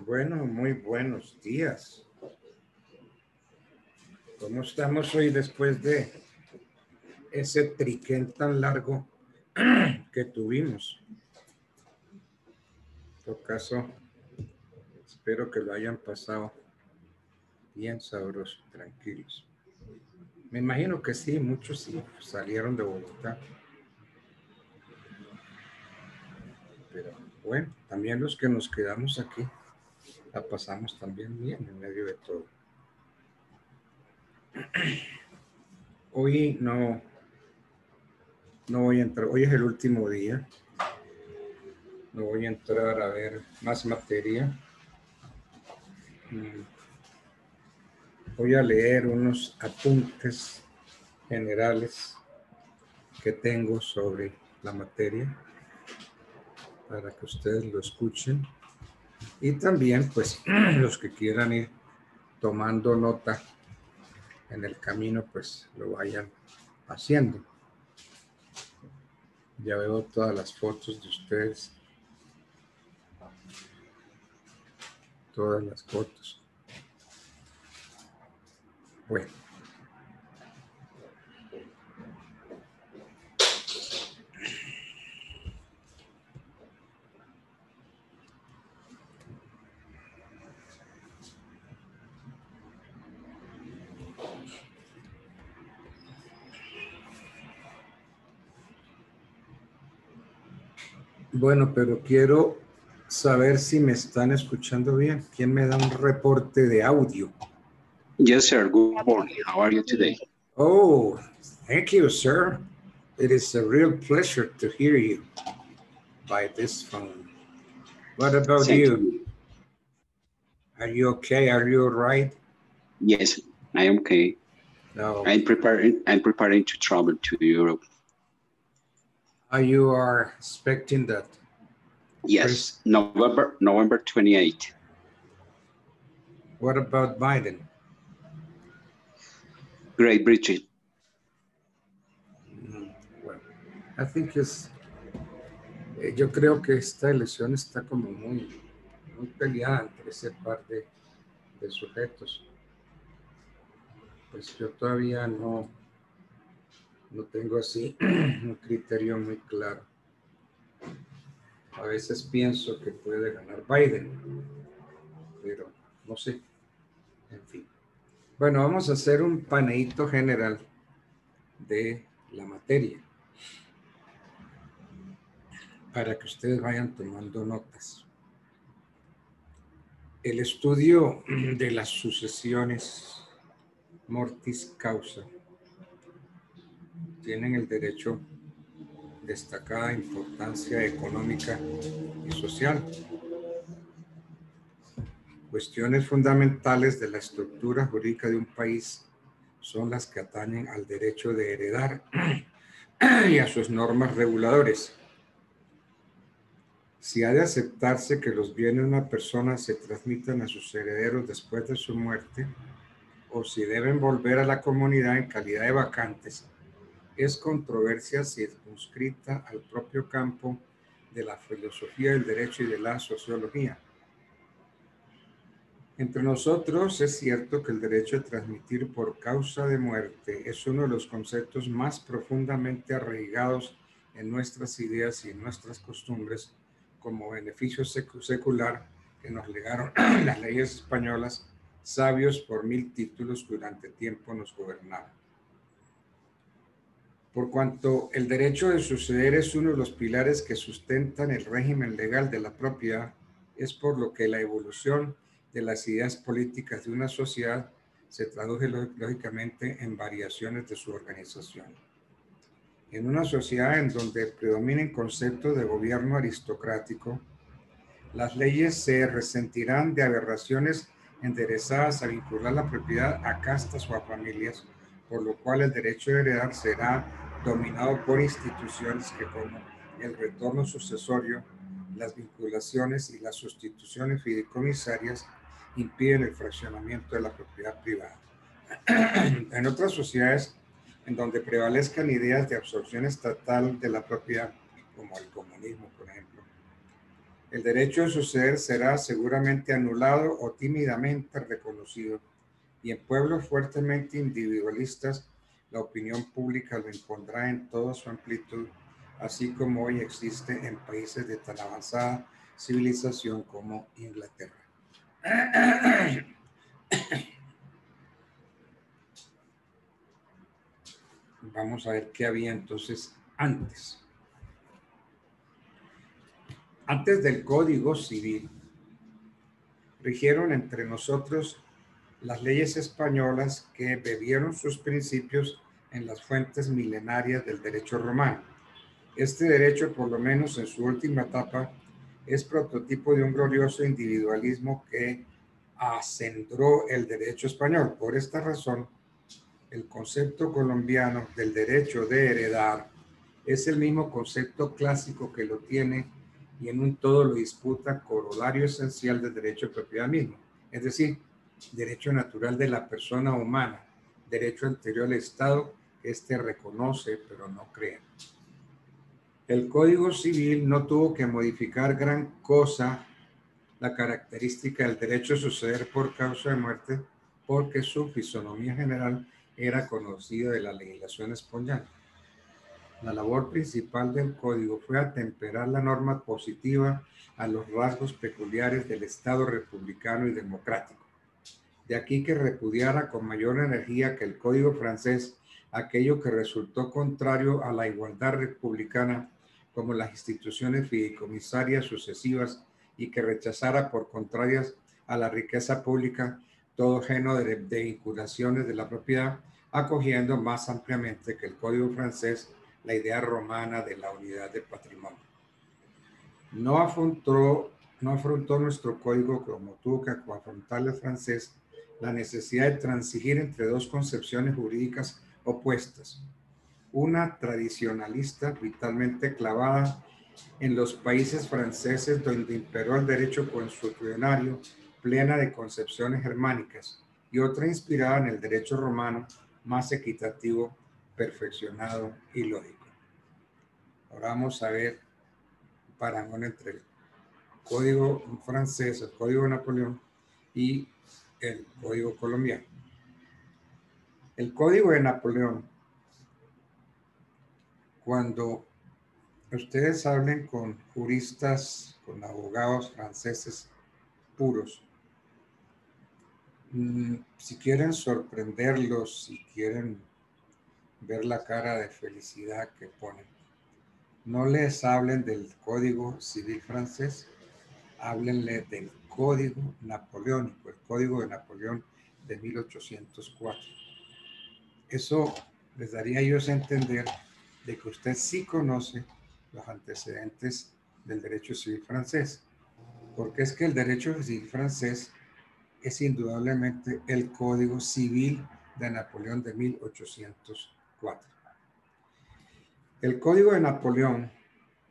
Bueno, muy buenos días. ¿Cómo estamos hoy después de ese triquén tan largo que tuvimos? En todo caso, espero que lo hayan pasado bien sabroso, tranquilos. Me imagino que sí, muchos sí salieron de Bogotá. Pero bueno, también los que nos quedamos aquí la pasamos también bien en medio de todo. Hoy no voy a entrar, hoy es el último día. No voy a entrar a ver más materia. Voy a leer unos apuntes generales que tengo sobre la materia para que ustedes lo escuchen y también pues los que quieran ir tomando nota en el camino pues lo vayan haciendo. Ya veo todas las fotos de ustedes, todas las fotos. Bueno. Bueno, pero quiero saber si me están escuchando bien. ¿Quién me da un reporte de audio? Yes, sir. Good morning. How are you today? Oh, thank you, sir. It is a real pleasure to hear you by this phone. What about Thank you? you. Are you okay? Are you all right? Yes, I am okay. No. I'm preparing to travel to Europe. You are expecting that? Yes, November 28th. What about Biden? Great Britain. Well, I think yo creo que esta elección está como muy peleada entre ese par de sujetos. Pues yo todavía no tengo así un criterio muy claro. A veces pienso que puede ganar Biden, pero no sé. En fin. Bueno, vamos a hacer un paneíto general de la materia para que ustedes vayan tomando notas. El estudio de las sucesiones mortis causa tienen el derecho destacada importancia económica y social. Cuestiones fundamentales de la estructura jurídica de un país son las que atañen al derecho de heredar y a sus normas reguladores. Si ha de aceptarse que los bienes de una persona se transmitan a sus herederos después de su muerte, o si deben volver a la comunidad en calidad de vacantes, es controversia circunscrita al propio campo de la filosofía del derecho y de la sociología. Entre nosotros es cierto que el derecho a transmitir por causa de muerte es uno de los conceptos más profundamente arraigados en nuestras ideas y en nuestras costumbres como beneficio secular que nos legaron las leyes españolas, sabios por 1000 títulos que durante tiempo nos gobernaron. Por cuanto el derecho de suceder es uno de los pilares que sustentan el régimen legal de la propiedad, es por lo que la evolución de las ideas políticas de una sociedad se traduce lógicamente en variaciones de su organización. En una sociedad en donde predominen conceptos de gobierno aristocrático, las leyes se resentirán de aberraciones enderezadas a vincular la propiedad a castas o a familias, por lo cual el derecho de heredar será dominado por instituciones que, como el retorno sucesorio, las vinculaciones y las sustituciones fideicomisarias, impiden el fraccionamiento de la propiedad privada. En otras sociedades en donde prevalezcan ideas de absorción estatal de la propiedad, como el comunismo, por ejemplo, El derecho de suceder será seguramente anulado o tímidamente reconocido, y en pueblos fuertemente individualistas, la opinión pública lo impondrá en toda su amplitud, así como hoy existe en países de tan avanzada civilización como Inglaterra. Vamos a ver qué había entonces antes. Antes del Código Civil, rigieron entre nosotros las leyes españolas que bebieron sus principios en las fuentes milenarias del derecho romano. Este derecho, por lo menos en su última etapa, es prototipo de un glorioso individualismo que acendró el derecho español. Por esta razón, el concepto colombiano del derecho de heredar es el mismo concepto clásico que lo tiene y en un todo lo disputa corolario esencial del derecho de propiedad mismo, es decir, derecho natural de la persona humana, derecho anterior al Estado, este reconoce pero no crea. El Código Civil no tuvo que modificar gran cosa la característica del derecho a suceder por causa de muerte, porque su fisonomía general era conocida de la legislación española. La labor principal del Código fue atemperar la norma positiva a los rasgos peculiares del Estado republicano y democrático. De aquí que repudiara con mayor energía que el Código francés aquello que resultó contrario a la igualdad republicana, como las instituciones fideicomisarias sucesivas, y que rechazara por contrarias a la riqueza pública todo género de vinculaciones de la propiedad, acogiendo más ampliamente que el Código francés la idea romana de la unidad del patrimonio. No afrontó nuestro código, como tuvo que afrontar el francés, la necesidad de transigir entre dos concepciones jurídicas opuestas. Una tradicionalista vitalmente clavada en los países franceses donde imperó el derecho consuetudinario, plena de concepciones germánicas, y otra inspirada en el derecho romano, más equitativo, perfeccionado y lógico. Ahora vamos a ver un parangón entre el Código francés, el Código de Napoleón y el Código colombiano. El Código de Napoleón, cuando ustedes hablen con juristas, con abogados franceses puros, si quieren sorprenderlos, si quieren ver la cara de felicidad que ponen, no les hablen del Código Civil francés, háblenle del Código Napoleónico, el Código de Napoleón de 1804. Eso les daría yo a entender de que usted sí conoce los antecedentes del derecho civil francés, porque es que el derecho civil francés es indudablemente el Código Civil de Napoleón de 1804. El Código de Napoleón,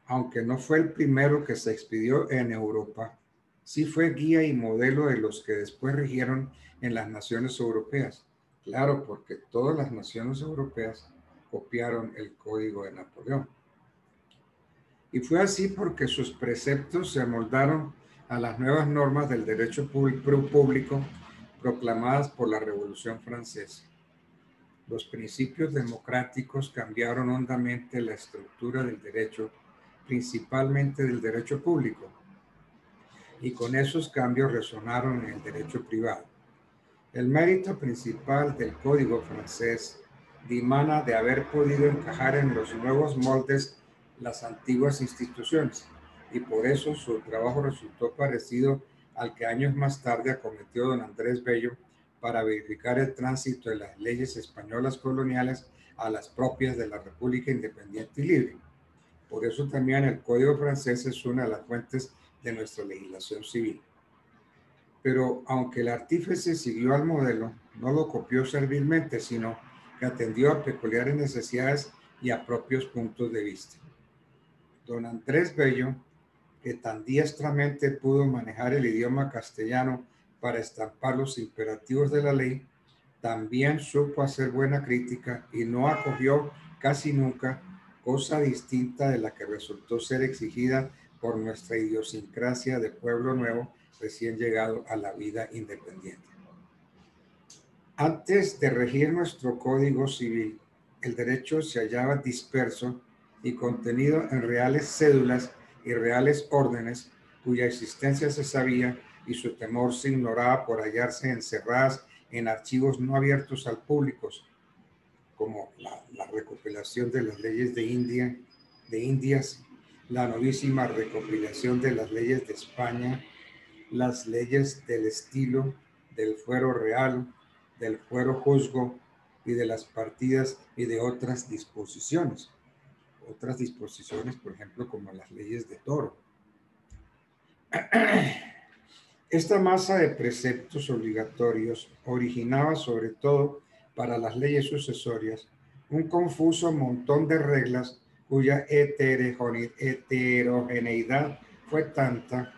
aunque no fue el primero que se expidió en Europa, sí fue guía y modelo de los que después rigieron en las naciones europeas. Claro, porque todas las naciones europeas copiaron el Código de Napoleón. Y fue así porque sus preceptos se amoldaron a las nuevas normas del derecho público proclamadas por la Revolución Francesa. Los principios democráticos cambiaron hondamente la estructura del derecho, principalmente del derecho público, y con esos cambios resonaron en el derecho privado. El mérito principal del Código francés dimana de haber podido encajar en los nuevos moldes las antiguas instituciones, y por eso su trabajo resultó parecido al que años más tarde acometió don Andrés Bello para verificar el tránsito de las leyes españolas coloniales a las propias de la República Independiente y Libre. Por eso también el Código francés es una de las fuentes de nuestra legislación civil. Pero aunque el artífice siguió al modelo, no lo copió servilmente, sino que atendió a peculiares necesidades y a propios puntos de vista. Don Andrés Bello, que tan diestramente pudo manejar el idioma castellano para estampar los imperativos de la ley, también supo hacer buena crítica y no acogió casi nunca cosa distinta de la que resultó ser exigida por nuestra idiosincrasia de pueblo nuevo recién llegado a la vida independiente. Antes de regir nuestro Código Civil, el derecho se hallaba disperso y contenido en reales cédulas y reales órdenes cuya existencia se sabía y su temor se ignoraba por hallarse encerradas en archivos no abiertos al público, como la recopilación de las leyes de Indias, la novísima recopilación de las leyes de España, las leyes del estilo, del fuero real, del fuero juzgo y de las partidas y de otras disposiciones. Otras disposiciones, por ejemplo, como las leyes de toro. Esta masa de preceptos obligatorios originaba sobre todo para las leyes sucesorias un confuso montón de reglas cuya heterogeneidad fue tanta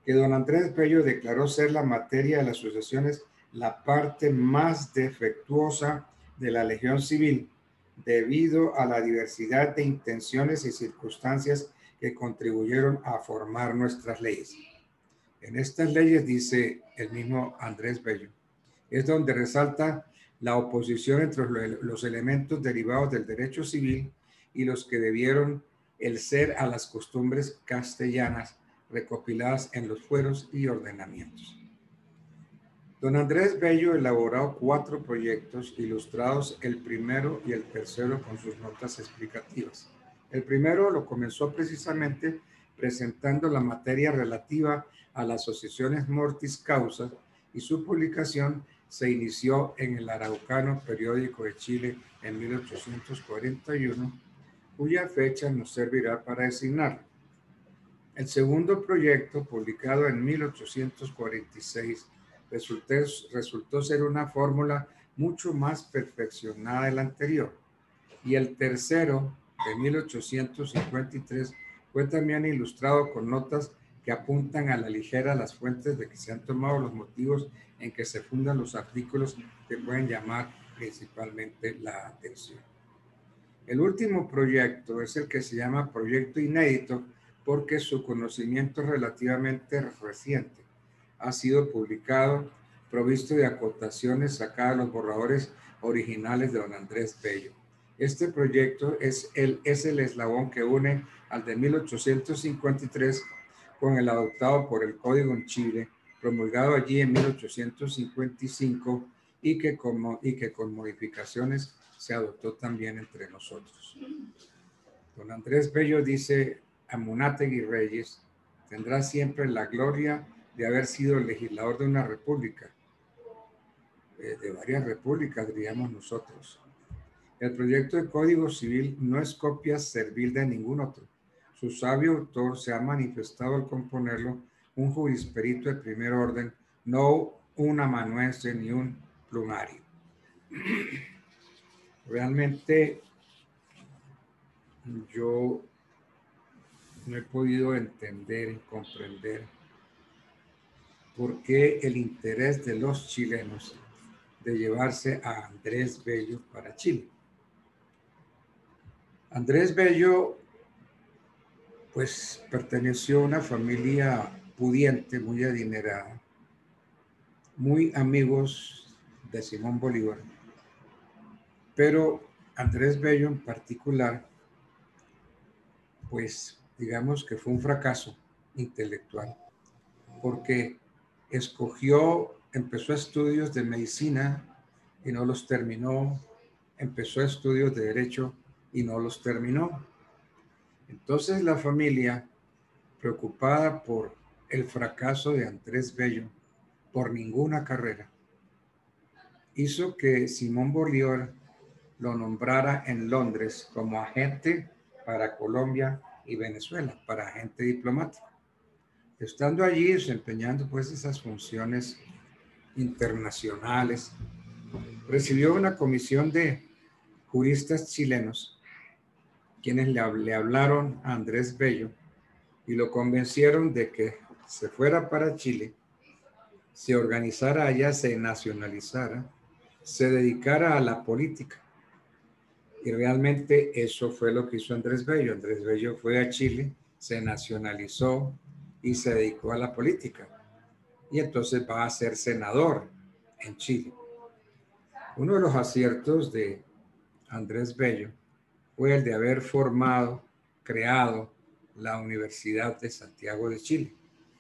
que don Andrés Bello declaró ser la materia de las sucesiones la parte más defectuosa de la legión civil, debido a la diversidad de intenciones y circunstancias que contribuyeron a formar nuestras leyes. En estas leyes, dice el mismo Andrés Bello, es donde resalta la oposición entre los elementos derivados del derecho civil y los que debieron el ser a las costumbres castellanas recopiladas en los fueros y ordenamientos. Don Andrés Bello elaboró 4 proyectos, ilustrados el primero y el tercero con sus notas explicativas. El primero lo comenzó precisamente presentando la materia relativa a las asociaciones mortis causa, y su publicación se inició en el Araucano, periódico de Chile, en 1841, cuya fecha nos servirá para designar. El segundo proyecto, publicado en 1846, resultó ser una fórmula mucho más perfeccionada del anterior. Y el tercero, de 1853, fue también ilustrado con notas que apuntan a la ligera las fuentes de que se han tomado los motivos en que se fundan los artículos que pueden llamar principalmente la atención. El último proyecto es el que se llama proyecto inédito porque su conocimiento es relativamente reciente. Ha sido publicado, provisto de acotaciones sacadas de los borradores originales de don Andrés Bello. Este proyecto es el eslabón que une al de 1853 con el adoptado por el Código en Chile, promulgado allí en 1855 y que con modificaciones se adoptó también entre nosotros. Don Andrés Bello dice: Amunátegui Reyes tendrá siempre la gloria de haber sido legislador de una república, de varias repúblicas, diríamos nosotros. El proyecto de Código Civil no es copia servil de ningún otro. Su sabio autor se ha manifestado al componerlo un jurisperito de primer orden, no un amanuense ni un plumario. Realmente yo no he podido entender y comprender por qué el interés de los chilenos de llevarse a Andrés Bello para Chile. Andrés Bello, pues, perteneció a una familia pudiente, muy adinerada, muy amigos de Simón Bolívar, pero Andrés Bello en particular, pues, digamos que fue un fracaso intelectual, porque empezó estudios de medicina y no los terminó, empezó estudios de derecho y no los terminó. Entonces la familia, preocupada por el fracaso de Andrés Bello, por ninguna carrera, hizo que Simón Bolívar lo nombrara en Londres como agente para Colombia y Venezuela, para agente diplomático. Estando allí desempeñando pues esas funciones internacionales, recibió una comisión de juristas chilenos quienes le hablaron a Andrés Bello y lo convencieron de que se fuera para Chile, se organizara allá, se nacionalizara, se dedicara a la política. Y realmente eso fue lo que hizo Andrés Bello. Andrés Bello fue a Chile se nacionalizó y se dedicó a la política. Y entonces va a ser senador en Chile. Uno de los aciertos de Andrés Bello fue el de haber creado la Universidad de Santiago de Chile,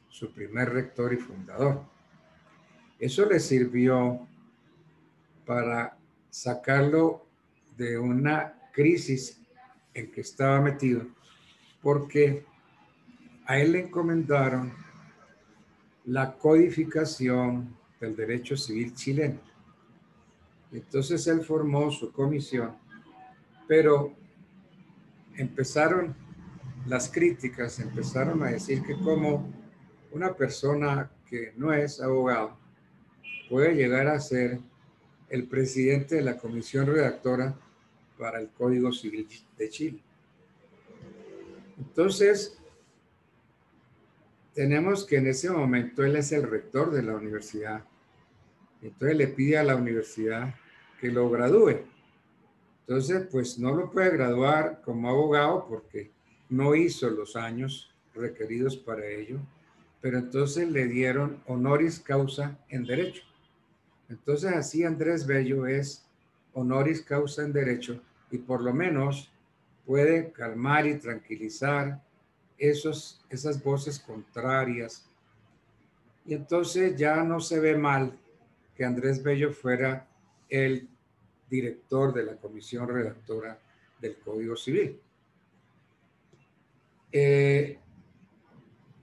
su primer rector y fundador. Eso le sirvió para sacarlo de una crisis en que estaba metido, porque a él le encomendaron la codificación del derecho civil chileno. Entonces él formó su comisión, pero empezaron las críticas, empezaron a decir que como una persona que no es abogado puede llegar a ser el presidente de la comisión redactora para el Código Civil de Chile. Entonces, tenemos que en ese momento él es el rector de la universidad. Entonces le pide a la universidad que lo gradúe. Entonces, pues no lo puede graduar como abogado porque no hizo los años requeridos para ello, pero entonces le dieron honoris causa en derecho. Entonces así Andrés Bello es honoris causa en derecho y por lo menos puede calmar y tranquilizar esas voces contrarias. Y entonces ya no se ve mal que Andrés Bello fuera el director de la comisión redactora del Código Civil.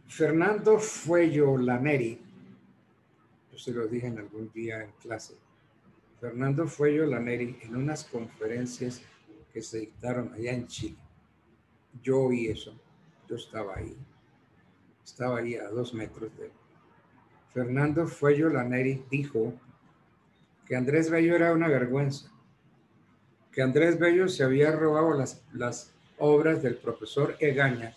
Fernando Fuello Laneri, yo se lo dije en algún día en clase, Fernando Fuello Laneri en unas conferencias que se dictaron allá en Chile. Yo oí eso, yo estaba ahí a 2 metros de él. Fernando Fuello Laneri dijo que Andrés Bello era una vergüenza, que Andrés Bello se había robado las obras del profesor Egaña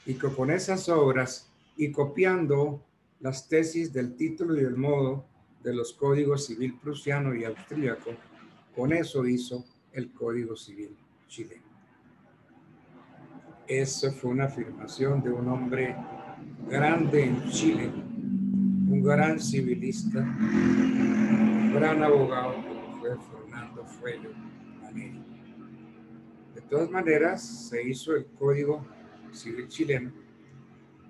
y que con esas obras y copiando las tesis del título y el modo de los códigos civil prusiano y austríaco, con eso hizo el Código Civil chileno. Eso fue una afirmación de un hombre grande en Chile, un gran civilista, un gran abogado como fue Fernando Fuello Laneri. De todas maneras, se hizo el Código Civil chileno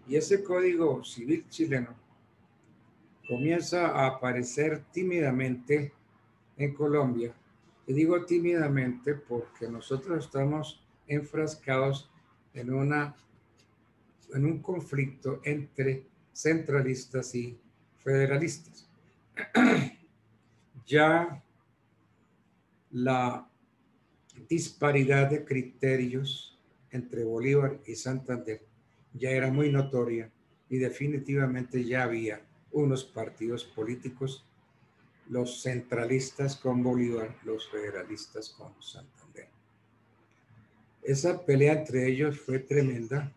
y ese Código Civil chileno comienza a aparecer tímidamente en Colombia. Y digo tímidamente porque nosotros estamos enfrascados en un conflicto entre centralistas y federalistas. Ya la disparidad de criterios entre Bolívar y Santander ya era muy notoria y definitivamente ya había unos partidos políticos, los centralistas con Bolívar, los federalistas con Santander. Esa pelea entre ellos fue tremenda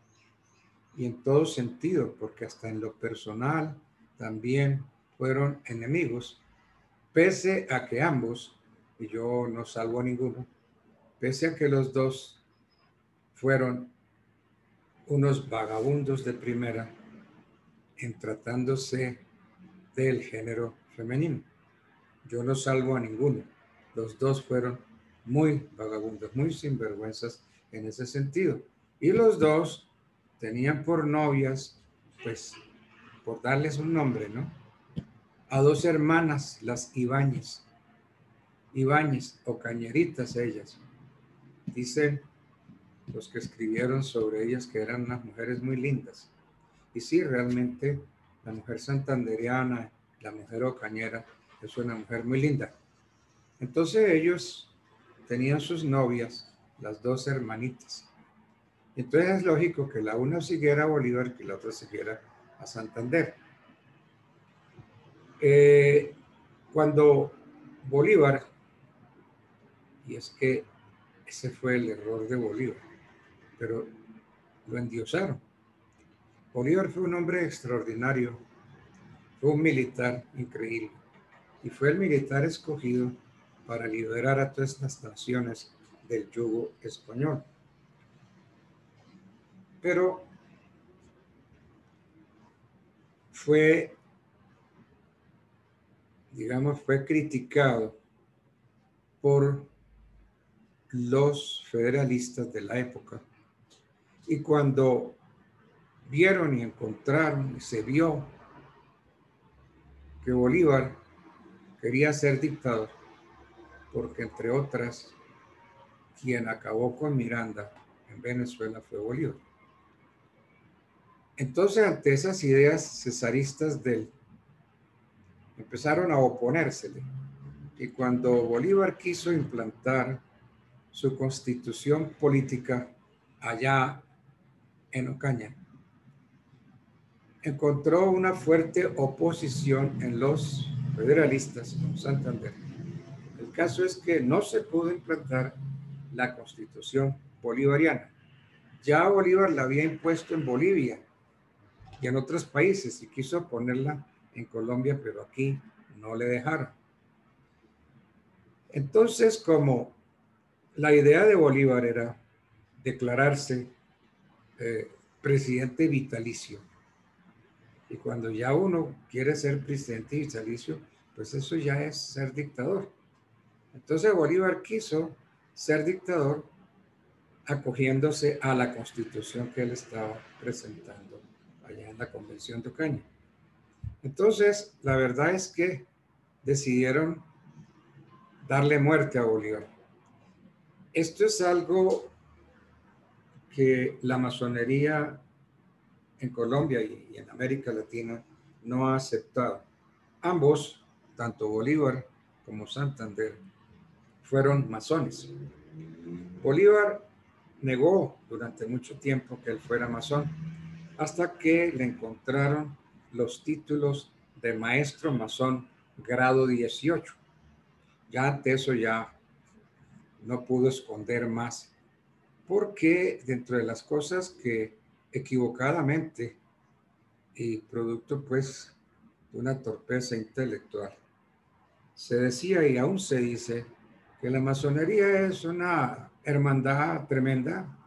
y en todo sentido, porque hasta en lo personal también fueron enemigos, pese a que ambos, y yo no salvo a ninguno, pese a que los dos fueron unos vagabundos de primera en tratándose del género femenino. Yo no salvo a ninguno. Los dos fueron muy vagabundos, muy sinvergüenzas en ese sentido. Y los dos tenían por novias, pues, por darles un nombre, ¿no? A 2 hermanas, las Ibáñez o Cañeritas ellas. Dicen los que escribieron sobre ellas que eran unas mujeres muy lindas. Y sí, realmente la mujer santandereana, la mujer ocañera, es una mujer muy linda. Entonces ellos tenían sus novias, las 2 hermanitas. Entonces es lógico que la una siguiera a Bolívar y la otra siguiera a Santander. Cuando Bolívar, y es que ese fue el error de Bolívar, pero lo endiosaron. Bolívar fue un hombre extraordinario, fue un militar increíble y fue el militar escogido para liberar a todas las naciones del yugo español. Pero fue, digamos, fue criticado por los federalistas de la época. Y cuando vieron y encontraron y se vio que Bolívar quería ser dictador, porque entre otras, quien acabó con Miranda en Venezuela fue Bolívar. Entonces, ante esas ideas cesaristas de él, empezaron a oponérsele. Y cuando Bolívar quiso implantar su constitución política allá en Ocaña, encontró una fuerte oposición en los federalistas como Santander. El caso es que no se pudo implantar la constitución bolivariana. Ya Bolívar la había impuesto en Bolivia y en otros países y quiso ponerla en Colombia, pero aquí no le dejaron. Entonces, como la idea de Bolívar era declararse presidente vitalicio, y cuando ya uno quiere ser presidente vitalicio, pues eso ya es ser dictador. Entonces Bolívar quiso ser dictador acogiéndose a la constitución que él estaba presentando allá en la Convención de Ocaña. Entonces, la verdad es que decidieron darle muerte a Bolívar. Esto es algo que la masonería en Colombia y en América Latina no ha aceptado. Ambos, tanto Bolívar como Santander, fueron masones. Bolívar negó durante mucho tiempo que él fuera masón, hasta que le encontraron los títulos de maestro masón grado 18. Ya ante eso ya no pudo esconder más, porque dentro de las cosas que equivocadamente y producto pues de una torpeza intelectual, se decía y aún se dice que la masonería es una hermandad tremenda,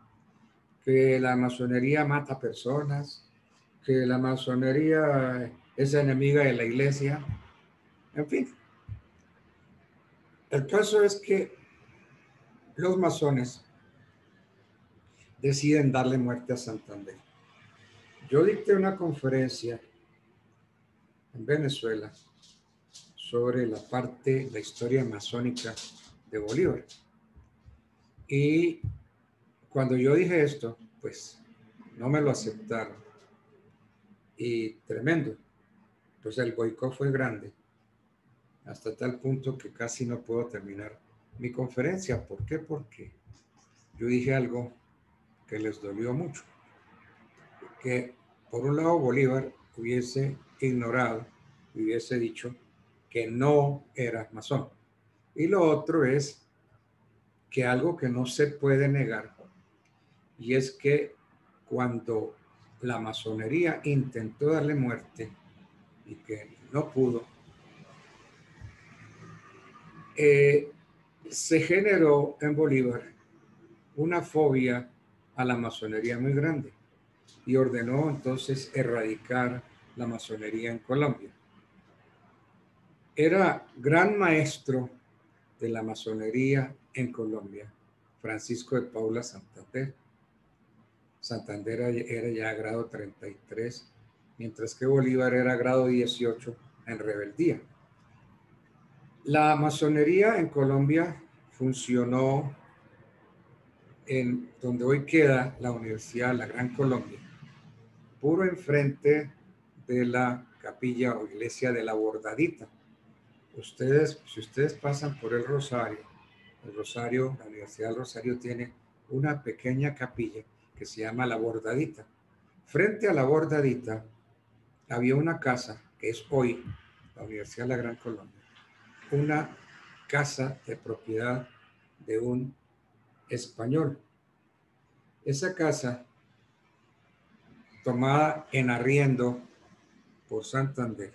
que la masonería mata personas, que la masonería es enemiga de la iglesia, en fin. El caso es que los masones deciden darle muerte a Santander. Yo dicté una conferencia en Venezuela sobre la historia masónica de Bolívar. Y cuando yo dije esto, pues no me lo aceptaron. Y tremendo. Pues el boicot fue grande, hasta tal punto que casi no puedo terminar mi conferencia. ¿Por qué? Porque yo dije algo que les dolió mucho. Que por un lado Bolívar hubiese ignorado, hubiese dicho que no era masón. Y lo otro es que algo que no se puede negar, y es que cuando la masonería intentó darle muerte y que no pudo, se generó en Bolívar una fobia a la masonería muy grande y ordenó entonces erradicar la masonería en Colombia. Era gran maestro de la masonería en Colombia, Francisco de Paula Santander. Santander era ya grado 33, mientras que Bolívar era grado 18 en rebeldía. La masonería en Colombia funcionó en donde hoy queda la Universidad La Gran Colombia, puro enfrente de la capilla o iglesia de la Bordadita. Si ustedes pasan por el Rosario, la Universidad del Rosario tiene una pequeña capilla que se llama La Bordadita. Frente a La Bordadita había una casa que es hoy la Universidad de la Gran Colombia, una casa de propiedad de un español. Esa casa, tomada en arriendo por Santander,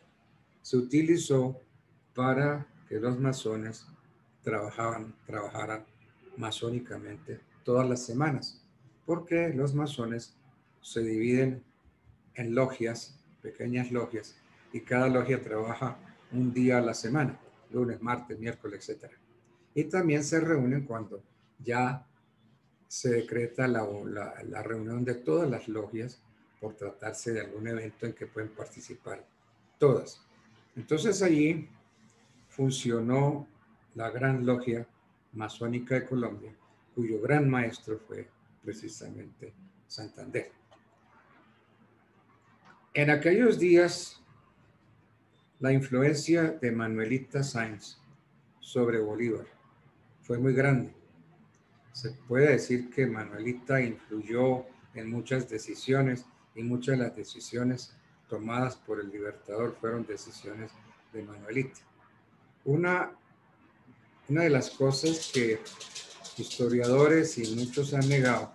se utilizó para que los masones trabajaran masónicamente todas las semanas, porque los masones se dividen en logias pequeñas logias, y cada logia trabaja un día a la semana, lunes, martes, miércoles, etc. Y también se reúnen cuando ya se decreta la reunión de todas las logias por tratarse de algún evento en que pueden participar todas. Entonces allí funcionó la Gran Logia Masónica de Colombia, cuyo gran maestro fue precisamente Santander. En aquellos días, la influencia de Manuelita Sáenz sobre Bolívar fue muy grande. Se puede decir que Manuelita influyó en muchas decisiones, y muchas de las decisiones tomadas por el Libertador fueron decisiones de Manuelita. Una de las cosas que historiadores y muchos han negado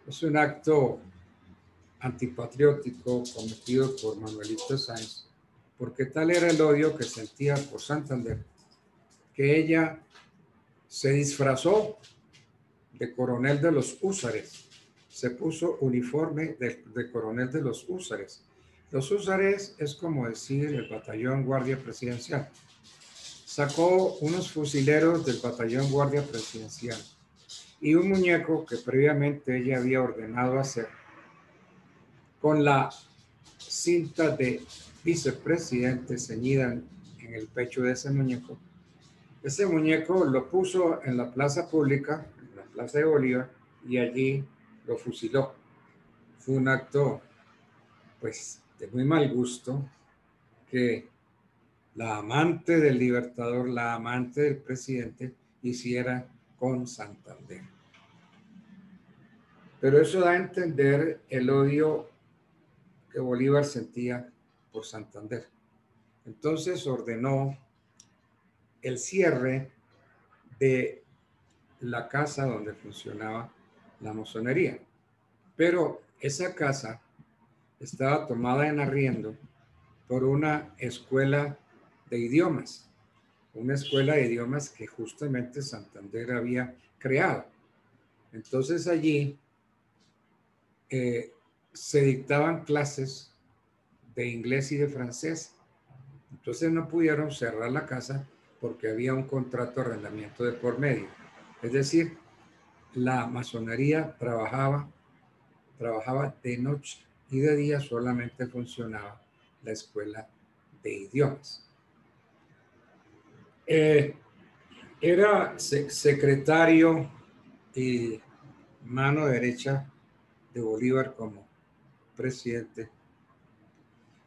es un acto antipatriótico cometido por Manuelita Sáenz, porque tal era el odio que sentía por Santander, que ella se disfrazó de coronel de los húsares, se puso uniforme de coronel de los húsares. Los húsares es como decir el batallón guardia presidencial. Sacó unos fusileros del batallón guardia presidencial y un muñeco que previamente ella había ordenado hacer con la cinta de vicepresidente ceñida en el pecho de ese muñeco. Ese muñeco lo puso en la plaza pública, en la plaza de Bolívar, y allí lo fusiló. Fue un acto, pues, de muy mal gusto que la amante del Libertador, la amante del presidente, hiciera con Santander. Pero eso da a entender el odio que Bolívar sentía por Santander. Entonces ordenó el cierre de la casa donde funcionaba la masonería. Pero esa casa estaba tomada en arriendo por una escuela de idiomas, una escuela de idiomas que justamente Santander había creado. Entonces allí se dictaban clases de inglés y de francés. Entonces no pudieron cerrar la casa porque había un contrato de arrendamiento de por medio. Es decir, la masonería trabajaba de noche y de día solamente funcionaba la escuela de idiomas. Era secretario y mano derecha de Bolívar como presidente,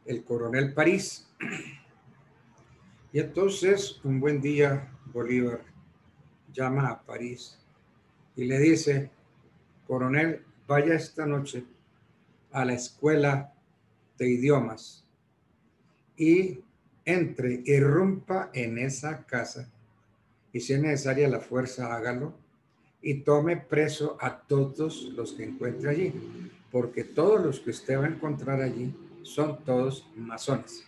el coronel París. Y entonces, un buen día, Bolívar llama a París y le dice: coronel, vaya esta noche a la escuela de idiomas y entre, irrumpa en esa casa, y si es necesaria la fuerza, hágalo, y tome preso a todos los que encuentre allí, porque todos los que usted va a encontrar allí son todos masones.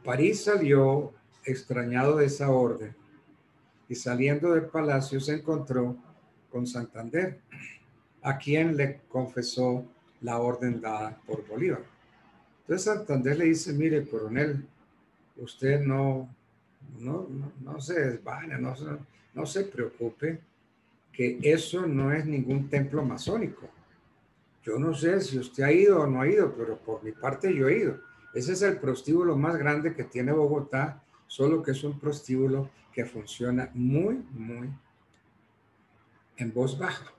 París salió extrañado de esa orden y saliendo del palacio se encontró con Santander, a quien le confesó la orden dada por Bolívar. Entonces Santander le dice: mire, coronel, usted no se desvane, no se preocupe, que eso no es ningún templo masónico. Yo no sé si usted ha ido o no ha ido, pero por mi parte yo he ido. Ese es el prostíbulo más grande que tiene Bogotá, solo que es un prostíbulo que funciona muy en voz baja.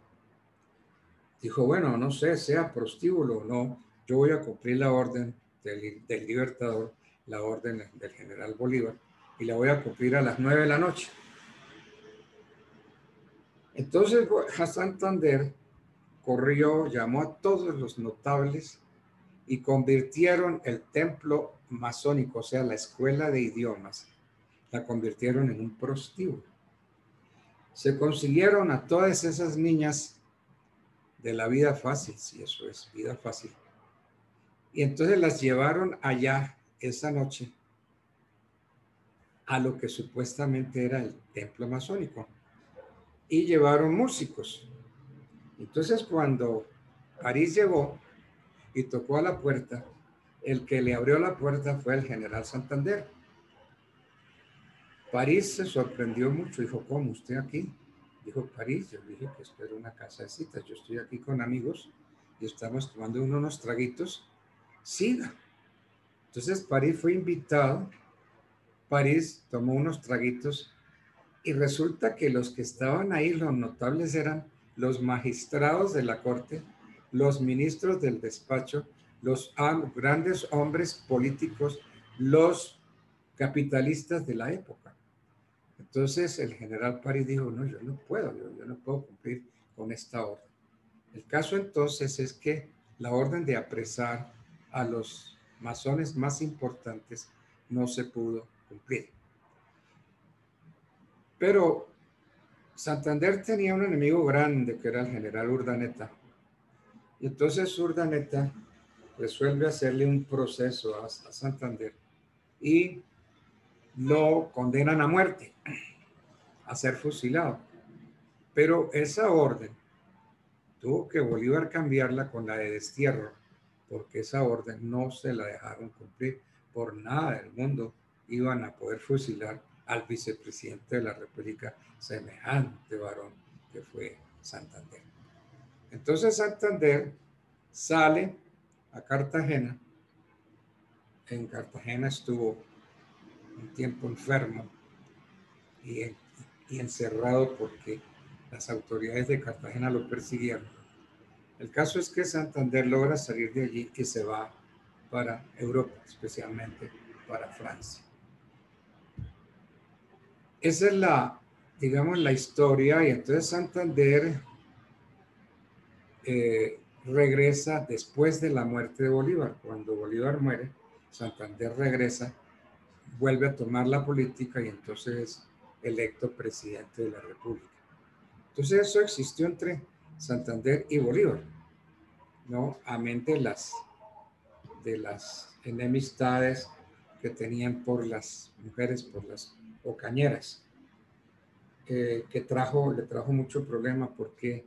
Dijo: bueno, no sé, sea prostíbulo o no, yo voy a cumplir la orden del Libertador, la orden del general Bolívar, y la voy a cumplir a las 9 de la noche. Entonces Santander corrió, llamó a todos los notables y convirtieron el templo masónico, o sea, la escuela de idiomas, la convirtieron en un prostíbulo. Se consiguieron a todas esas niñas de la vida fácil, si eso es vida fácil, y entonces las llevaron allá esa noche a lo que supuestamente era el templo masónico, y llevaron músicos. Entonces cuando París llegó, y tocó a la puerta. El que le abrió la puerta fue el general Santander. París se sorprendió mucho, dijo, ¿cómo usted aquí? Dijo, París, yo dije que espero una casa de citas, yo estoy aquí con amigos y estamos tomando unos traguitos, siga. Entonces París fue invitado, París tomó unos traguitos y resulta que los que estaban ahí, los notables, eran los magistrados de la corte, los ministros del despacho, los grandes hombres políticos, los capitalistas de la época. Entonces el general París dijo, no, yo no puedo, yo no puedo cumplir con esta orden. El caso entonces es que la orden de apresar a los masones más importantes no se pudo cumplir. Pero Santander tenía un enemigo grande que era el general Urdaneta. Y entonces Urdaneta resuelve hacerle un proceso a Santander y lo condenan a muerte, a ser fusilado. Pero esa orden tuvo que Bolívar cambiarla con la de destierro, porque esa orden no se la dejaron cumplir. Por nada del mundo iban a poder fusilar al vicepresidente de la República, semejante varón que fue Santander. Entonces Santander sale a Cartagena. En Cartagena estuvo un tiempo enfermo y encerrado porque las autoridades de Cartagena lo persiguieron. El caso es que Santander logra salir de allí y se va para Europa, especialmente para Francia. Esa es digamos, la historia. Y entonces Santander regresa después de la muerte de Bolívar. Cuando Bolívar muere, Santander regresa, vuelve a tomar la política y entonces es electo presidente de la República. Entonces eso existió entre Santander y Bolívar, ¿no? Amén de las enemistades que tenían por las mujeres, por las ocañeras, que le trajo mucho problema porque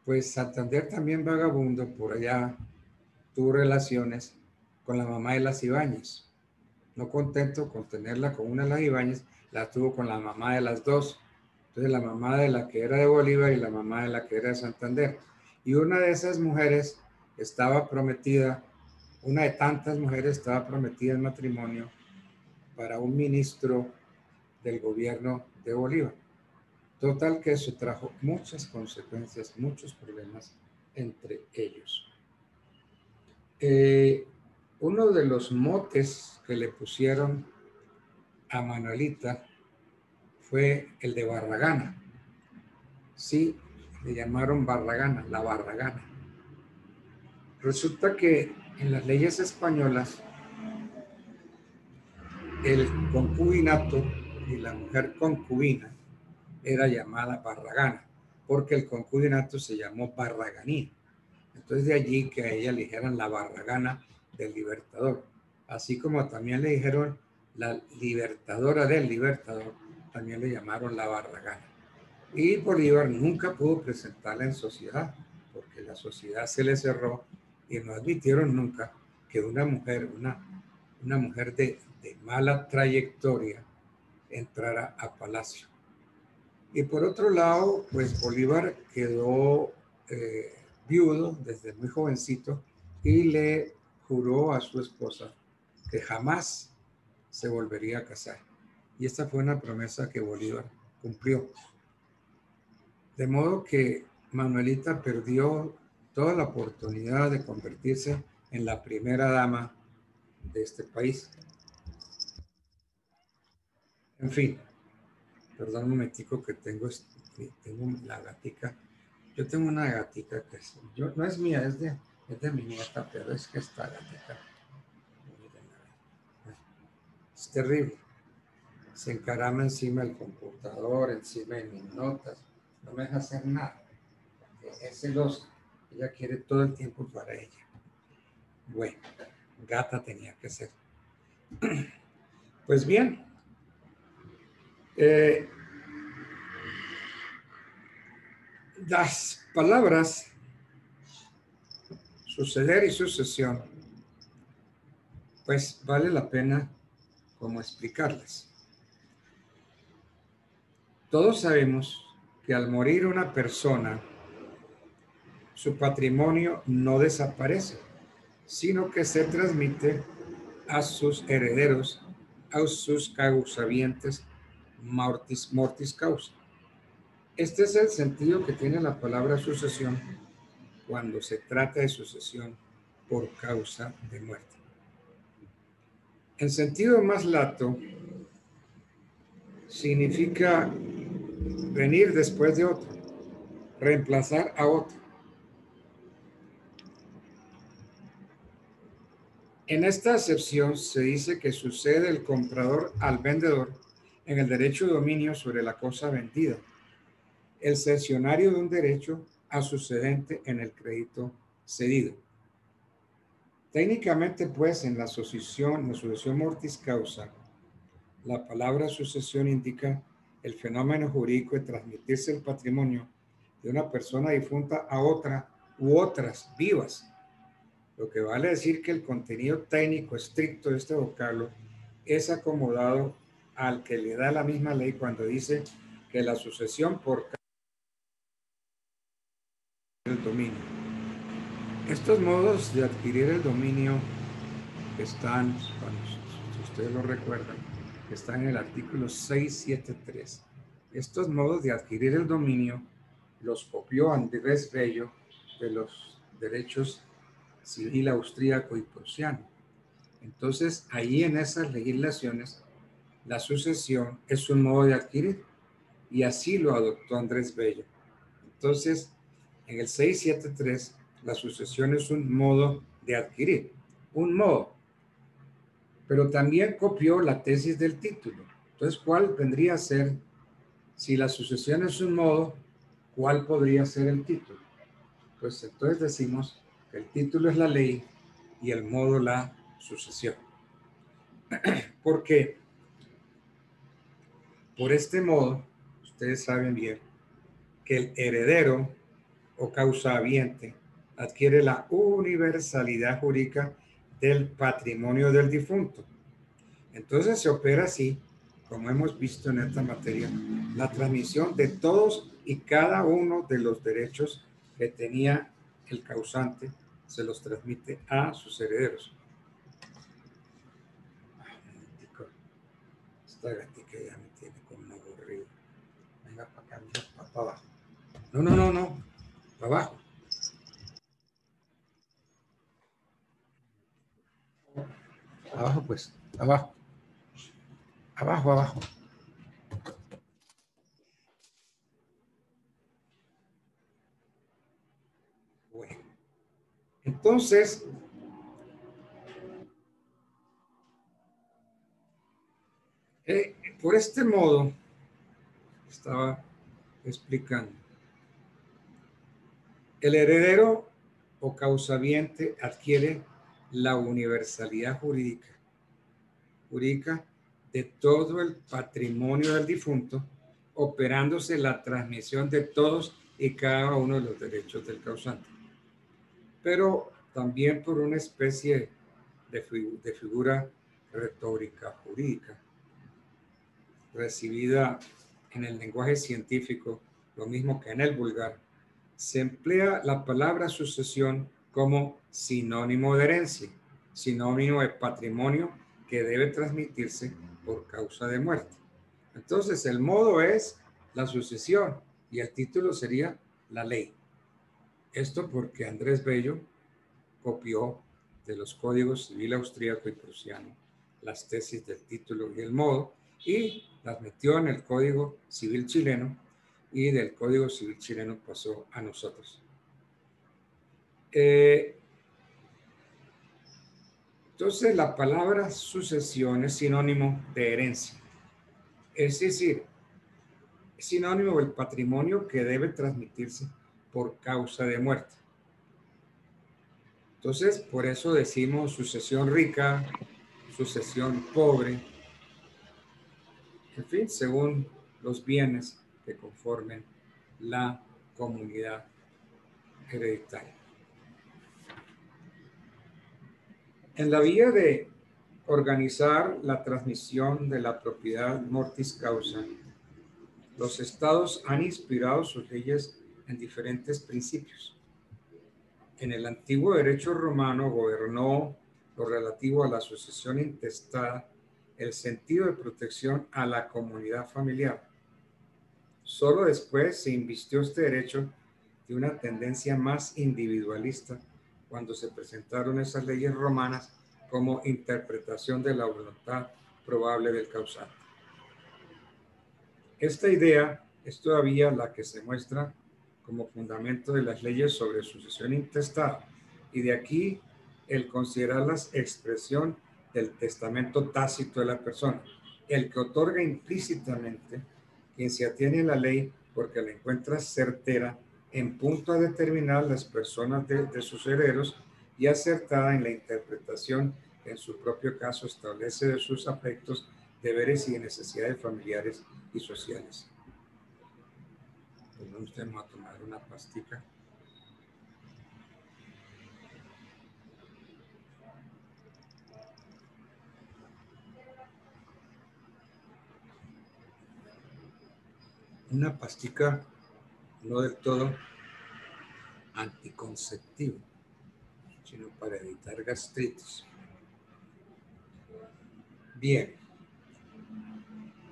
pues Santander también vagabundo por allá tuvo relaciones con la mamá de las Ibáñez. No contento con tenerla con una de las Ibáñez, la tuvo con la mamá de las dos. Entonces la mamá de la que era de Bolívar y la mamá de la que era de Santander. Y una de esas mujeres estaba prometida, una de tantas mujeres estaba prometida en matrimonio para un ministro del gobierno de Bolívar. Total que eso trajo muchas consecuencias, muchos problemas entre ellos. Uno de los motes que le pusieron a Manuelita fue el de Barragana. Sí, le llamaron Barragana, la Barragana. Resulta que en las leyes españolas el concubinato y la mujer concubina era llamada Barragana, porque el concubinato se llamó Barraganía. Entonces de allí que a ella le dijeran la Barragana del Libertador. Así como también le dijeron la Libertadora del Libertador, también le llamaron la Barragana. Y Bolívar nunca pudo presentarla en sociedad, porque la sociedad se le cerró y no admitieron nunca que una mujer, una mujer de mala trayectoria entrara a Palacio. Y por otro lado, pues Bolívar quedó viudo desde muy jovencito y le juró a su esposa que jamás se volvería a casar. Y esta fue una promesa que Bolívar cumplió. De modo que Manuelita perdió toda la oportunidad de convertirse en la primera dama de este país. En fin, perdón un momentico que tengo la gatica. Yo tengo una gatica que no es mía, es de mi nieta, pero es que esta gatica, es terrible. Se encarama encima del computador, encima de mis notas, no me deja hacer nada. Es celosa, ella quiere todo el tiempo para ella. Bueno, gata tenía que ser. Pues bien, las palabras Suceder y sucesión, pues vale la pena como explicarles. Todos sabemos que al morir una persona, su patrimonio no desaparece, sino que se transmite a sus herederos, a sus causavientes mortis causa. Este es el sentido que tiene la palabra sucesión cuando se trata de sucesión por causa de muerte. En sentido más lato, significa venir después de otro, reemplazar a otro. En esta acepción se dice que sucede el comprador al vendedor en el derecho de dominio sobre la cosa vendida, el cesionario de un derecho a sucedente en el crédito cedido. Técnicamente, pues, en la sucesión mortis causa, la palabra sucesión indica el fenómeno jurídico de transmitirse el patrimonio de una persona difunta a otra u otras vivas. Lo que vale decir que el contenido técnico estricto de este vocablo es acomodado al que le da la misma ley cuando dice que la sucesión por el dominio. Estos modos de adquirir el dominio que están, si ustedes lo recuerdan, que están en el artículo 673. Estos modos de adquirir el dominio los copió Andrés Bello de los derechos civil austríaco y prusiano. Entonces, ahí en esas legislaciones, la sucesión es un modo de adquirir y así lo adoptó Andrés Bello. Entonces, en el 673, la sucesión es un modo de adquirir, un modo, pero también copió la tesis del título. Entonces, ¿cuál vendría a ser, si la sucesión es un modo, cuál podría ser el título? Pues entonces decimos que el título es la ley y el modo la sucesión. ¿Por qué? Por este modo, ustedes saben bien que el heredero o causahabiente adquiere la universalidad jurídica del patrimonio del difunto. Entonces se opera así, como hemos visto en esta materia, la transmisión de todos y cada uno de los derechos que tenía el causante, se los transmite a sus herederos. Esta gatica ya me tiene como aburrido. Venga para acá, para abajo. No, para abajo. Abajo, pues, abajo. Abajo. Bueno, entonces, por este modo, estaba explicando, el heredero o causaviente adquiere la universalidad jurídica de todo el patrimonio del difunto, operándose la transmisión de todos y cada uno de los derechos del causante. Pero también por una especie de figura retórica jurídica, recibida en el lenguaje científico, lo mismo que en el vulgar, se emplea la palabra sucesión como sinónimo de herencia, sinónimo de patrimonio que debe transmitirse por causa de muerte. Entonces, el modo es la sucesión y el título sería la ley. Esto porque Andrés Bello copió de los códigos civil austríaco y prusiano las tesis del título y el modo y las metió en el Código Civil chileno y del Código Civil chileno pasó a nosotros. Entonces, la palabra sucesión es sinónimo de herencia. Es decir, es sinónimo del patrimonio que debe transmitirse por causa de muerte. Entonces, por eso decimos sucesión rica, sucesión pobre, en fin, según los bienes que conformen la comunidad hereditaria. En la vía de organizar la transmisión de la propiedad mortis causa, los estados han inspirado sus leyes en diferentes principios. En el antiguo derecho romano gobernó lo relativo a la sucesión intestada, el sentido de protección a la comunidad familiar. Solo después se invistió este derecho de una tendencia más individualista cuando se presentaron esas leyes romanas como interpretación de la voluntad probable del causante. Esta idea es todavía la que se muestra como fundamento de las leyes sobre sucesión intestada, y de aquí el considerarlas expresión del testamento tácito de la persona, el que otorga implícitamente quien se atiene a la ley porque la encuentra certera en punto a determinar las personas de sus herederos y acertada en la interpretación que en su propio caso establece de sus afectos, deberes y necesidades familiares y sociales. Pues vamos a tomar una pastica. Una pastica no del todo anticonceptivo, sino para evitar gastritis. Bien.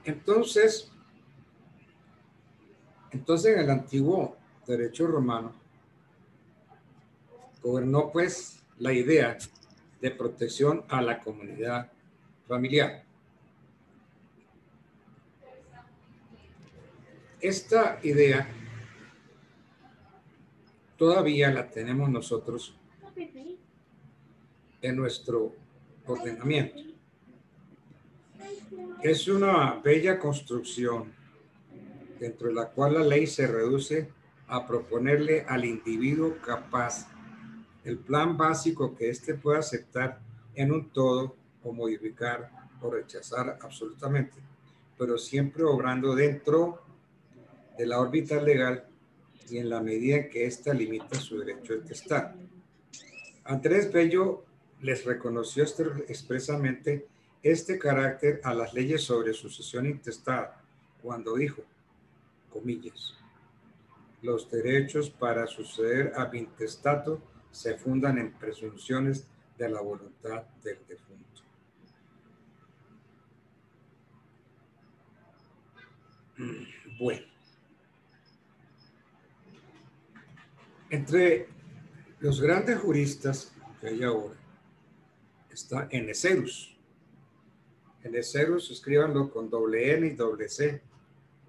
Entonces en el antiguo derecho romano gobernó pues la idea de protección a la comunidad familiar. Esta idea todavía la tenemos nosotros en nuestro ordenamiento. Es una bella construcción dentro de la cual la ley se reduce a proponerle al individuo capaz el plan básico que éste pueda aceptar en un todo o modificar o rechazar absolutamente, pero siempre obrando dentro de la órbita legal y en la medida en que ésta limita su derecho de testar. Andrés Bello les reconoció expresamente este carácter a las leyes sobre sucesión intestada cuando dijo, comillas, los derechos para suceder ab intestato se fundan en presunciones de la voluntad del difunto. Bueno, entre los grandes juristas que hay ahora está Eneserus. Eneserus, escríbanlo con doble N y doble C.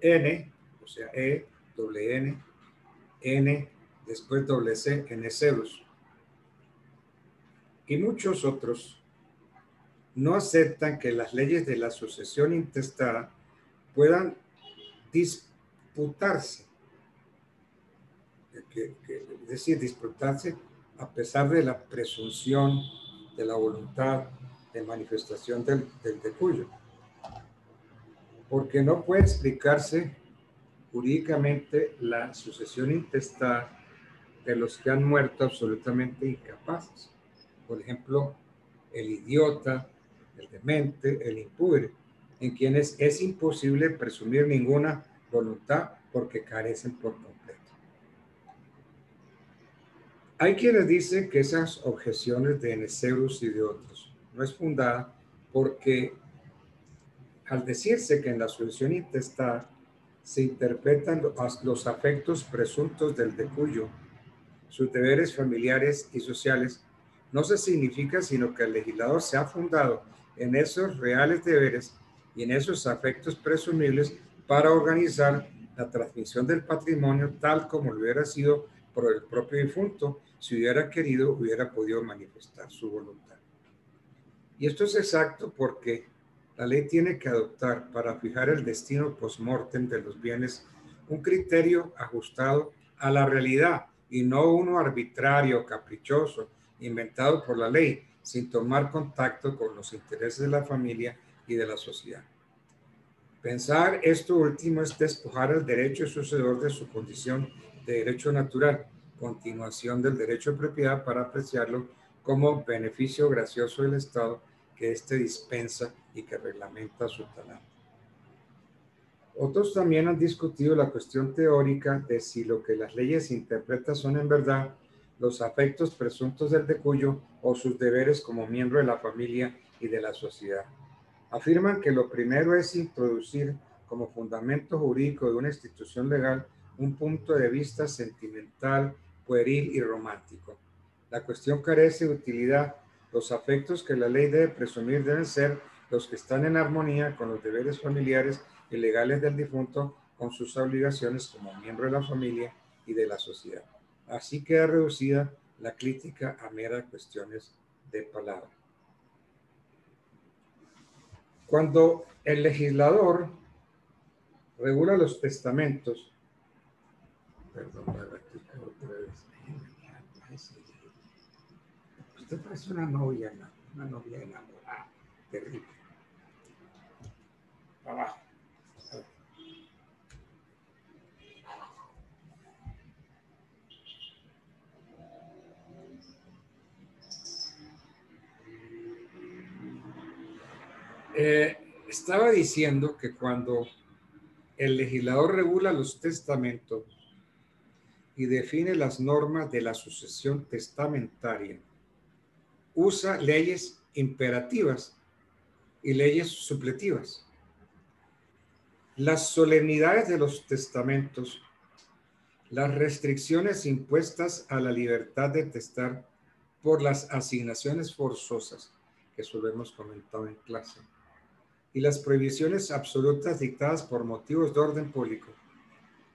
N, o sea, E, doble N, N, después doble C, Eneserus. Y muchos otros no aceptan que las leyes de la sucesión intestada puedan disputarse, es decir, disputarse a pesar de la presunción de la voluntad de manifestación del decuyo, porque no puede explicarse jurídicamente la sucesión intestada de los que han muerto absolutamente incapaces. Por ejemplo, el idiota, el demente, el impure, en quienes es imposible presumir ninguna voluntad porque carecen por completo. Hay quienes dicen que esas objeciones de Eneserus y de otros no es fundada porque al decirse que en la sucesión intestada se interpretan los afectos presuntos del decuyo, sus deberes familiares y sociales, no se significa sino que el legislador se ha fundado en esos reales deberes y en esos afectos presumibles para organizar la transmisión del patrimonio tal como lo hubiera sido por el propio difunto, si hubiera querido, hubiera podido manifestar su voluntad. Y esto es exacto porque la ley tiene que adoptar para fijar el destino post-mortem de los bienes un criterio ajustado a la realidad y no uno arbitrario, caprichoso, inventado por la ley, sin tomar contacto con los intereses de la familia y de la sociedad. Pensar esto último es despojar al derecho sucedor de su condición de derecho natural, continuación del derecho de propiedad para apreciarlo como beneficio gracioso del Estado que éste dispensa y que reglamenta su talante. Otros también han discutido la cuestión teórica de si lo que las leyes interpretan son en verdad los afectos presuntos del decuyo o sus deberes como miembro de la familia y de la sociedad. Afirman que lo primero es introducir como fundamento jurídico de una institución legal un punto de vista sentimental, pueril y romántico. La cuestión carece de utilidad. Los afectos que la ley debe presumir deben ser los que están en armonía con los deberes familiares y legales del difunto, con sus obligaciones como miembro de la familia y de la sociedad. Así queda reducida la crítica a meras cuestiones de palabra. Cuando el legislador regula los testamentos, perdón, otra vez. Usted parece una novia enamorada, terrible. Abajo. Estaba diciendo que cuando el legislador regula los testamentos y define las normas de la sucesión testamentaria, usa leyes imperativas y leyes supletivas. Las solemnidades de los testamentos, las restricciones impuestas a la libertad de testar por las asignaciones forzosas, que eso lo hemos comentado en clase, y las prohibiciones absolutas dictadas por motivos de orden público,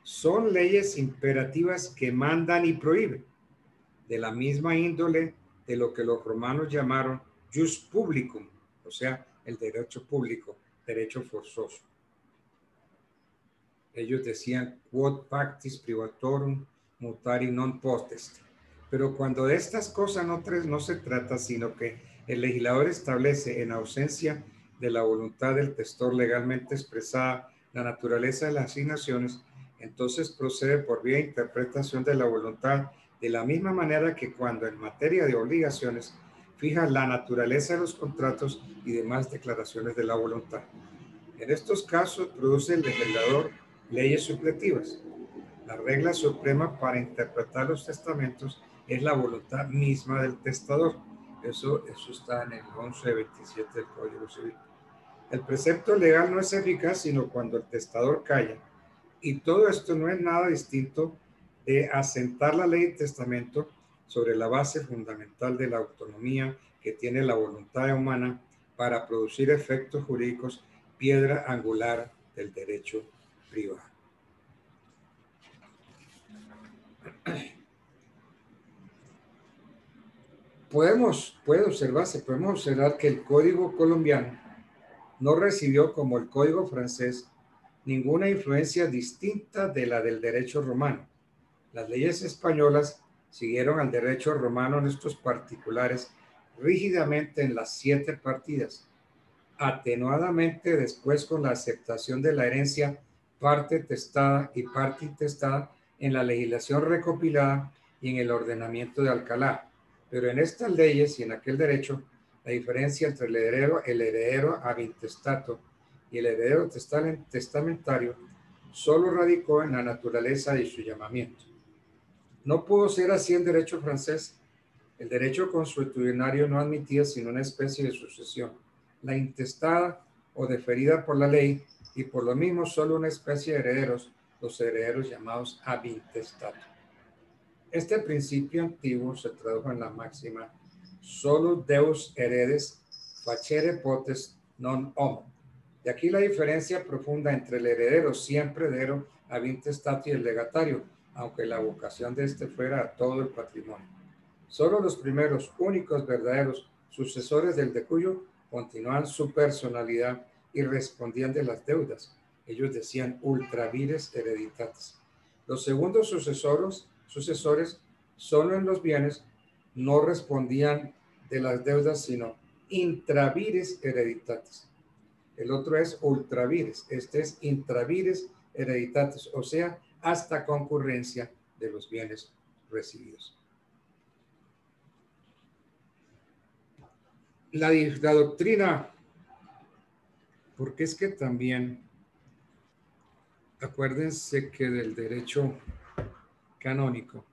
son leyes imperativas que mandan y prohíben, de la misma índole de lo que los romanos llamaron jus publicum, o sea, el derecho público, derecho forzoso. Ellos decían quod pactis privatorum mutari non potest. Pero cuando de estas cosas no se trata, sino que el legislador establece en ausencia de la voluntad del testor legalmente expresada la naturaleza de las asignaciones, entonces procede por vía de interpretación de la voluntad, de la misma manera que cuando en materia de obligaciones fija la naturaleza de los contratos y demás declaraciones de la voluntad. En estos casos produce el legislador leyes supletivas. La regla suprema para interpretar los testamentos es la voluntad misma del testador. Eso está en el 1127 del Código Civil. El precepto legal no es eficaz sino cuando el testador calla. Y todo esto no es nada distinto de asentar la ley de testamento sobre la base fundamental de la autonomía que tiene la voluntad humana para producir efectos jurídicos, piedra angular del derecho privado. Podemos observar que el Código colombiano no recibió, como el Código francés, ninguna influencia distinta de la del derecho romano. Las leyes españolas siguieron al derecho romano en estos particulares rígidamente en las 7 partidas, atenuadamente después con la aceptación de la herencia parte testada y parte intestada en la legislación recopilada y en el ordenamiento de Alcalá. Pero en estas leyes y en aquel derecho, la diferencia entre el heredero ab intestato y el heredero testamentario solo radicó en la naturaleza de su llamamiento. No pudo ser así en derecho francés. El derecho consuetudinario no admitía sino una especie de sucesión, la intestada o deferida por la ley, y por lo mismo solo una especie de herederos, los herederos llamados ab intestato. Este principio antiguo se tradujo en la máxima solus Deus heredes facere potest non homo. De aquí la diferencia profunda entre el heredero siempre heredero ab intestato y el legatario, aunque la vocación de este fuera a todo el patrimonio. Solo los primeros, únicos, verdaderos sucesores del decuyo continuaban su personalidad y respondían de las deudas. Ellos decían ultra vires hereditatis. Los segundos sucesores, solo en los bienes, no respondían de las deudas, sino intravires hereditatis. El otro es ultravires, este es intravires hereditatis, o sea, hasta concurrencia de los bienes recibidos. la doctrina, porque es que también, acuérdense que del derecho canónico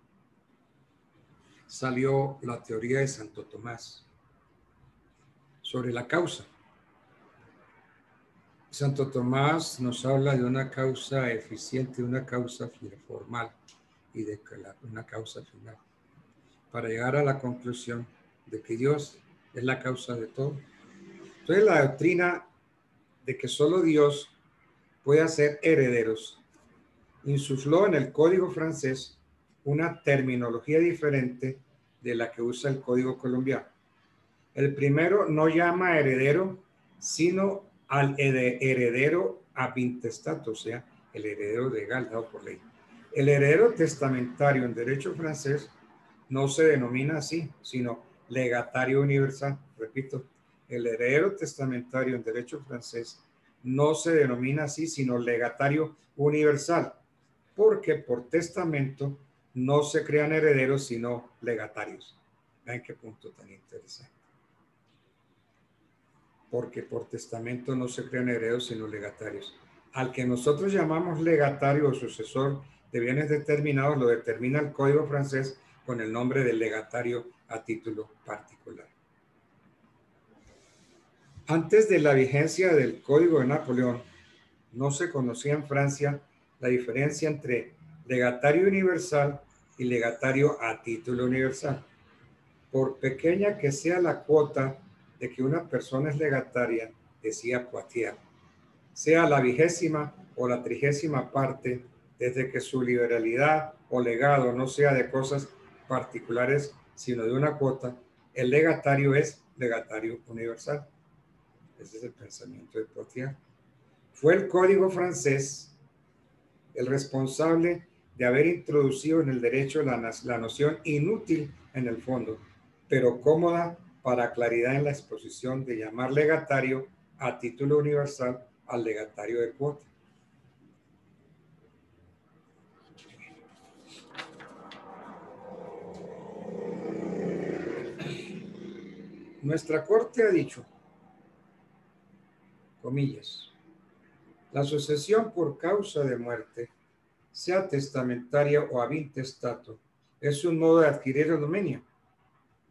salió la teoría de Santo Tomás sobre la causa. Santo Tomás nos habla de una causa eficiente, una causa formal y de una causa final, para llegar a la conclusión de que Dios es la causa de todo. Entonces la doctrina de que solo Dios puede hacer herederos insufló en el código francés una terminología diferente de la que usa el código colombiano. El primero no llama heredero, sino al heredero ab intestato, o sea, el heredero legal dado por ley. El heredero testamentario en derecho francés no se denomina así, sino legatario universal. Repito, el heredero testamentario en derecho francés no se denomina así, sino legatario universal, porque por testamento no se crean herederos, sino legatarios. Vean qué punto tan interesante. Porque por testamento no se crean herederos, sino legatarios. Al que nosotros llamamos legatario o sucesor de bienes determinados, lo determina el Código francés con el nombre de legatario a título particular. Antes de la vigencia del Código de Napoleón, no se conocía en Francia la diferencia entre legatario universal y legatario a título universal. Por pequeña que sea la cuota de que una persona es legataria, decía Poitiers, sea la 20ª o la 30ª parte, desde que su liberalidad o legado no sea de cosas particulares, sino de una cuota, el legatario es legatario universal. Ese es el pensamiento de Poitiers. Fue el Código francés el responsable de haber introducido en el derecho la noción inútil en el fondo, pero cómoda para claridad en la exposición, de llamar legatario a título universal al legatario de cuota. Nuestra Corte ha dicho, comillas, la sucesión por causa de muerte, sea testamentaria o ab intestato, es un modo de adquirir el dominio,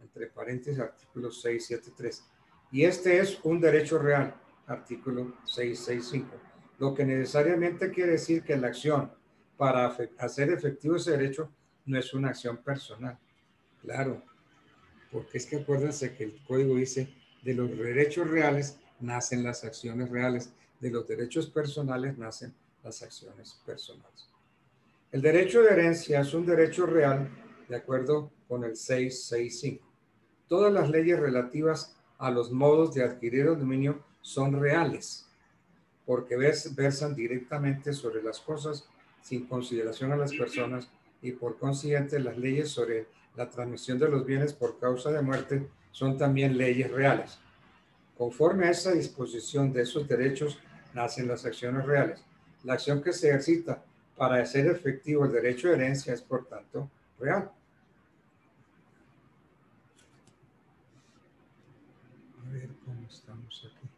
entre paréntesis, artículo 673. Y este es un derecho real, artículo 665. Lo que necesariamente quiere decir que la acción para hacer efectivo ese derecho no es una acción personal. Claro, porque es que acuérdense que el código dice, de los derechos reales nacen las acciones reales, de los derechos personales nacen las acciones personales. El derecho de herencia es un derecho real de acuerdo con el 665. Todas las leyes relativas a los modos de adquirir el dominio son reales, porque versan directamente sobre las cosas sin consideración a las personas, y por consiguiente las leyes sobre la transmisión de los bienes por causa de muerte son también leyes reales. Conforme a esa disposición de esos derechos nacen las acciones reales. La acción que se ejercita para hacer efectivo el derecho de herencia es, por tanto, real. A ver cómo estamos aquí.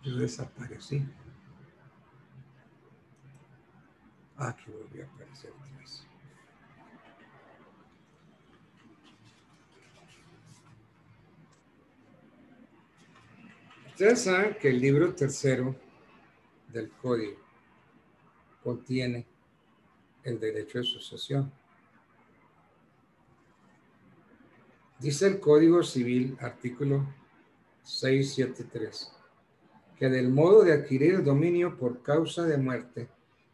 Yo desaparecí. Aquí volví a aparecer otra vez. Ustedes saben que el libro tercero del Código contiene el derecho de sucesión. Dice el Código Civil, artículo 673, que del modo de adquirir el dominio por causa de muerte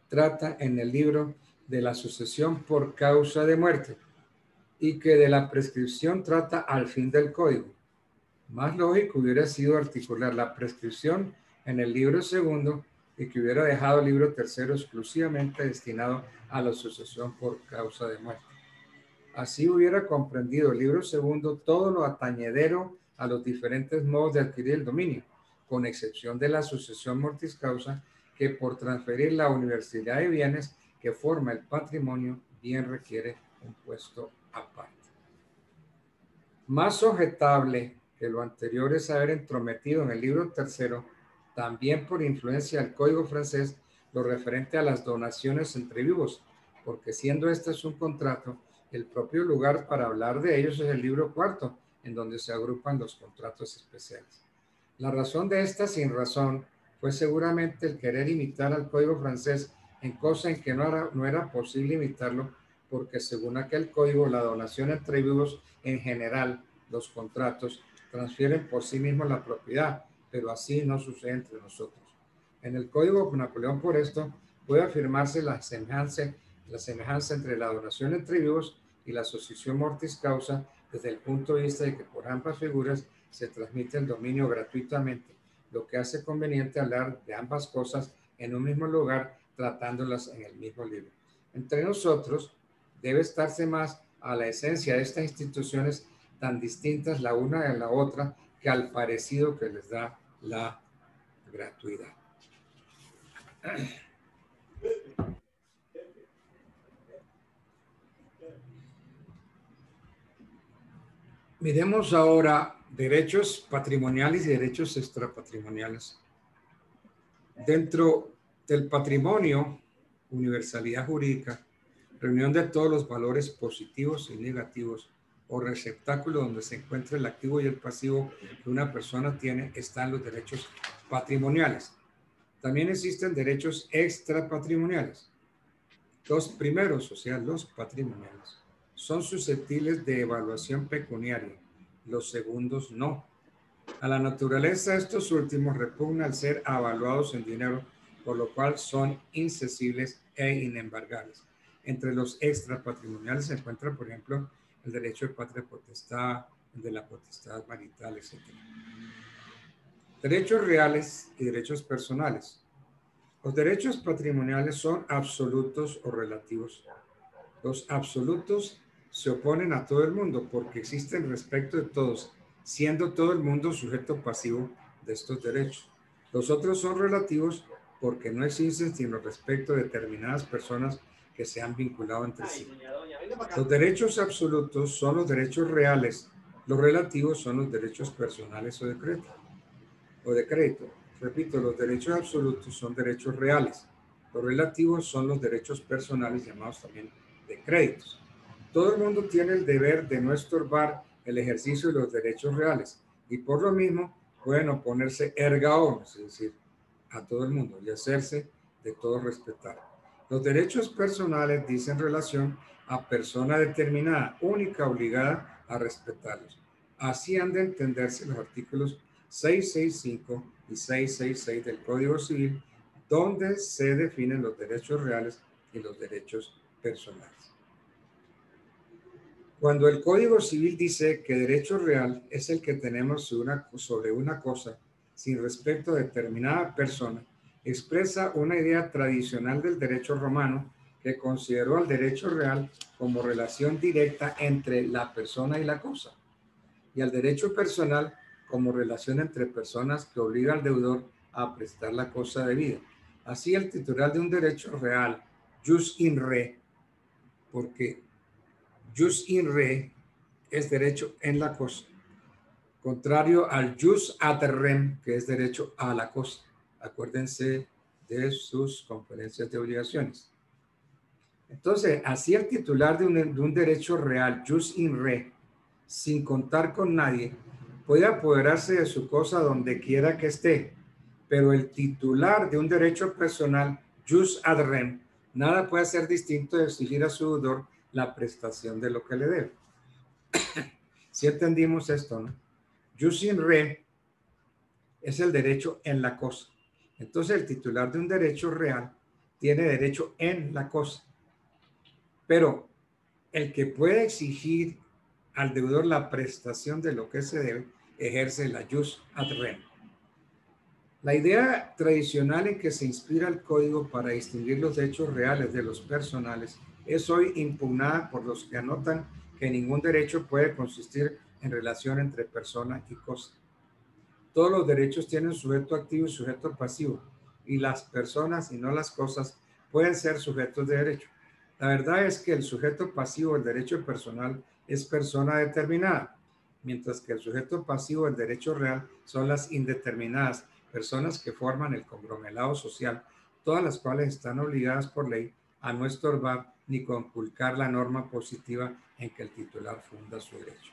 trata en el libro de la sucesión por causa de muerte, y que de la prescripción trata al fin del código. Más lógico hubiera sido articular la prescripción en el libro segundo y que hubiera dejado el libro tercero exclusivamente destinado a la sucesión por causa de muerte. Así hubiera comprendido el libro segundo todo lo atañedero a los diferentes modos de adquirir el dominio, con excepción de la sucesión mortis causa, que por transferir la universalidad de bienes que forma el patrimonio bien requiere un puesto aparte. Más objetable que lo anterior es haber entrometido en el libro tercero, también por influencia del Código francés, lo referente a las donaciones entre vivos, porque siendo este es un contrato, el propio lugar para hablar de ellos es el libro cuarto, en donde se agrupan los contratos especiales. La razón de esta sin razón fue seguramente el querer imitar al Código francés en cosa en que no era posible imitarlo, porque según aquel código, la donación entre vivos en general, los contratos, transfieren por sí mismos la propiedad, pero así no sucede entre nosotros. En el código de Napoleón, por esto, puede afirmarse la semejanza entre la donación entre vivos y la asociación mortis causa desde el punto de vista de que por ambas figuras se transmite el dominio gratuitamente, lo que hace conveniente hablar de ambas cosas en un mismo lugar, tratándolas en el mismo libro. Entre nosotros debe estarse más a la esencia de estas instituciones tan distintas la una de la otra que al parecido que les da la gratuidad. Miremos ahora derechos patrimoniales y derechos extrapatrimoniales. Dentro del patrimonio, universalidad jurídica, reunión de todos los valores positivos y negativos o receptáculo donde se encuentra el activo y el pasivo que una persona tiene, están los derechos patrimoniales. También existen derechos extrapatrimoniales. Los primeros, o sea, los patrimoniales, son susceptibles de evaluación pecuniaria. Los segundos no. A la naturaleza, estos últimos repugna al ser avaluados en dinero, por lo cual son incesibles e inembargables. Entre los extrapatrimoniales se encuentra, por ejemplo, el derecho de patria potestad, el de la potestad marital, etc. Derechos reales y derechos personales. Los derechos patrimoniales son absolutos o relativos. Los absolutos se oponen a todo el mundo porque existen respecto de todos, siendo todo el mundo sujeto pasivo de estos derechos. Los otros son relativos porque no existen sino respecto de determinadas personas que se han vinculado entre sí. Los derechos absolutos son los derechos reales, los relativos son los derechos personales o de crédito. Repito, los derechos absolutos son derechos reales, los relativos son los derechos personales llamados también de créditos. Todo el mundo tiene el deber de no estorbar el ejercicio de los derechos reales y por lo mismo pueden oponerse erga omnes, es decir, a todo el mundo y hacerse de todo respetar. Los derechos personales dicen relación a persona determinada, única, obligada a respetarlos. Así han de entenderse los artículos 665 y 666 del Código Civil, donde se definen los derechos reales y los derechos personales. Cuando el Código Civil dice que derecho real es el que tenemos sobre una cosa sin respecto a determinada persona, expresa una idea tradicional del derecho romano que consideró al derecho real como relación directa entre la persona y la cosa, y al derecho personal como relación entre personas que obliga al deudor a prestar la cosa debida. Así, el titular de un derecho real, jus in re, porque jus in re es derecho en la cosa, contrario al jus ad rem, que es derecho a la cosa. Acuérdense de sus conferencias de obligaciones. Entonces, así el titular de un derecho real, jus in re, sin contar con nadie, puede apoderarse de su cosa donde quiera que esté, pero el titular de un derecho personal, jus ad rem, nada puede ser distinto de exigir a su deudor la prestación de lo que le debe. Si entendimos esto, ¿no? Jus in re es el derecho en la cosa. Entonces, el titular de un derecho real tiene derecho en la cosa. Pero el que puede exigir al deudor la prestación de lo que se debe, ejerce la jus ad rem. La idea tradicional en que se inspira el código para distinguir los derechos reales de los personales es hoy impugnada por los que anotan que ningún derecho puede consistir en relación entre persona y cosa. Todos los derechos tienen sujeto activo y sujeto pasivo, y las personas y no las cosas pueden ser sujetos de derecho. La verdad es que el sujeto pasivo del derecho personal es persona determinada, mientras que el sujeto pasivo del derecho real son las indeterminadas, personas que forman el conglomerado social, todas las cuales están obligadas por ley a no estorbar ni conculcar la norma positiva en que el titular funda su derecho.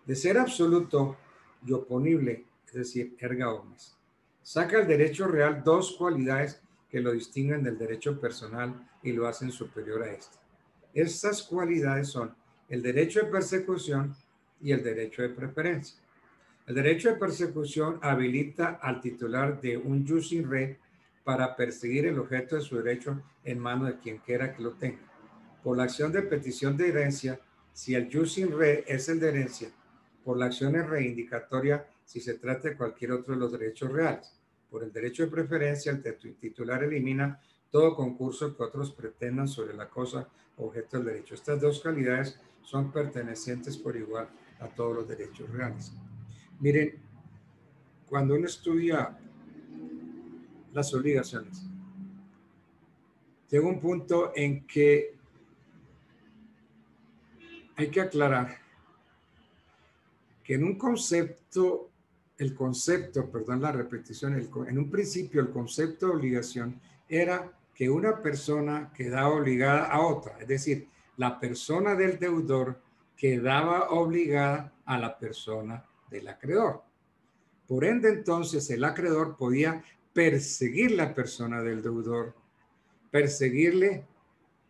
De ser absoluto y oponible, es decir, erga omnes, saca el derecho real dos cualidades que lo distinguen del derecho personal y lo hacen superior a este. Estas cualidades son el derecho de persecución y el derecho de preferencia. El derecho de persecución habilita al titular de un jus in re para perseguir el objeto de su derecho en mano de quien quiera que lo tenga. Por la acción de petición de herencia, si el jus in re es el de herencia, por la acción es reivindicatoria si se trata de cualquier otro de los derechos reales. Por el derecho de preferencia, el titular elimina todo concurso que otros pretendan sobre la cosa objeto del derecho. Estas dos calidades son pertenecientes por igual a todos los derechos reales. Miren, cuando uno estudia las obligaciones, llega un punto en que hay que aclarar que en un concepto, en un principio el concepto de obligación era que una persona quedaba obligada a otra, es decir, la persona del deudor quedaba obligada a la persona del acreedor. Por ende, entonces, el acreedor podía perseguir la persona del deudor, perseguirle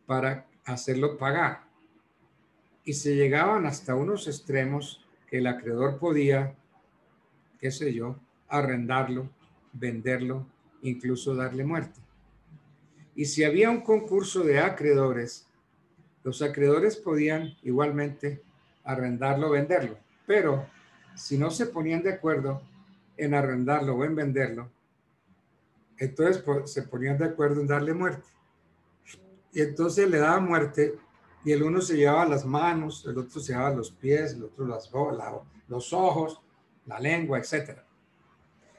para hacerlo pagar. Y se llegaban hasta unos extremos que el acreedor podía, qué sé yo, arrendarlo, venderlo, incluso darle muerte. Y si había un concurso de acreedores, los acreedores podían igualmente arrendarlo o venderlo. Pero si no se ponían de acuerdo en arrendarlo o en venderlo, entonces se ponían de acuerdo en darle muerte. Y entonces le daban muerte y el uno se llevaba las manos, el otro se llevaba los pies, el otro los ojos, la lengua, etc.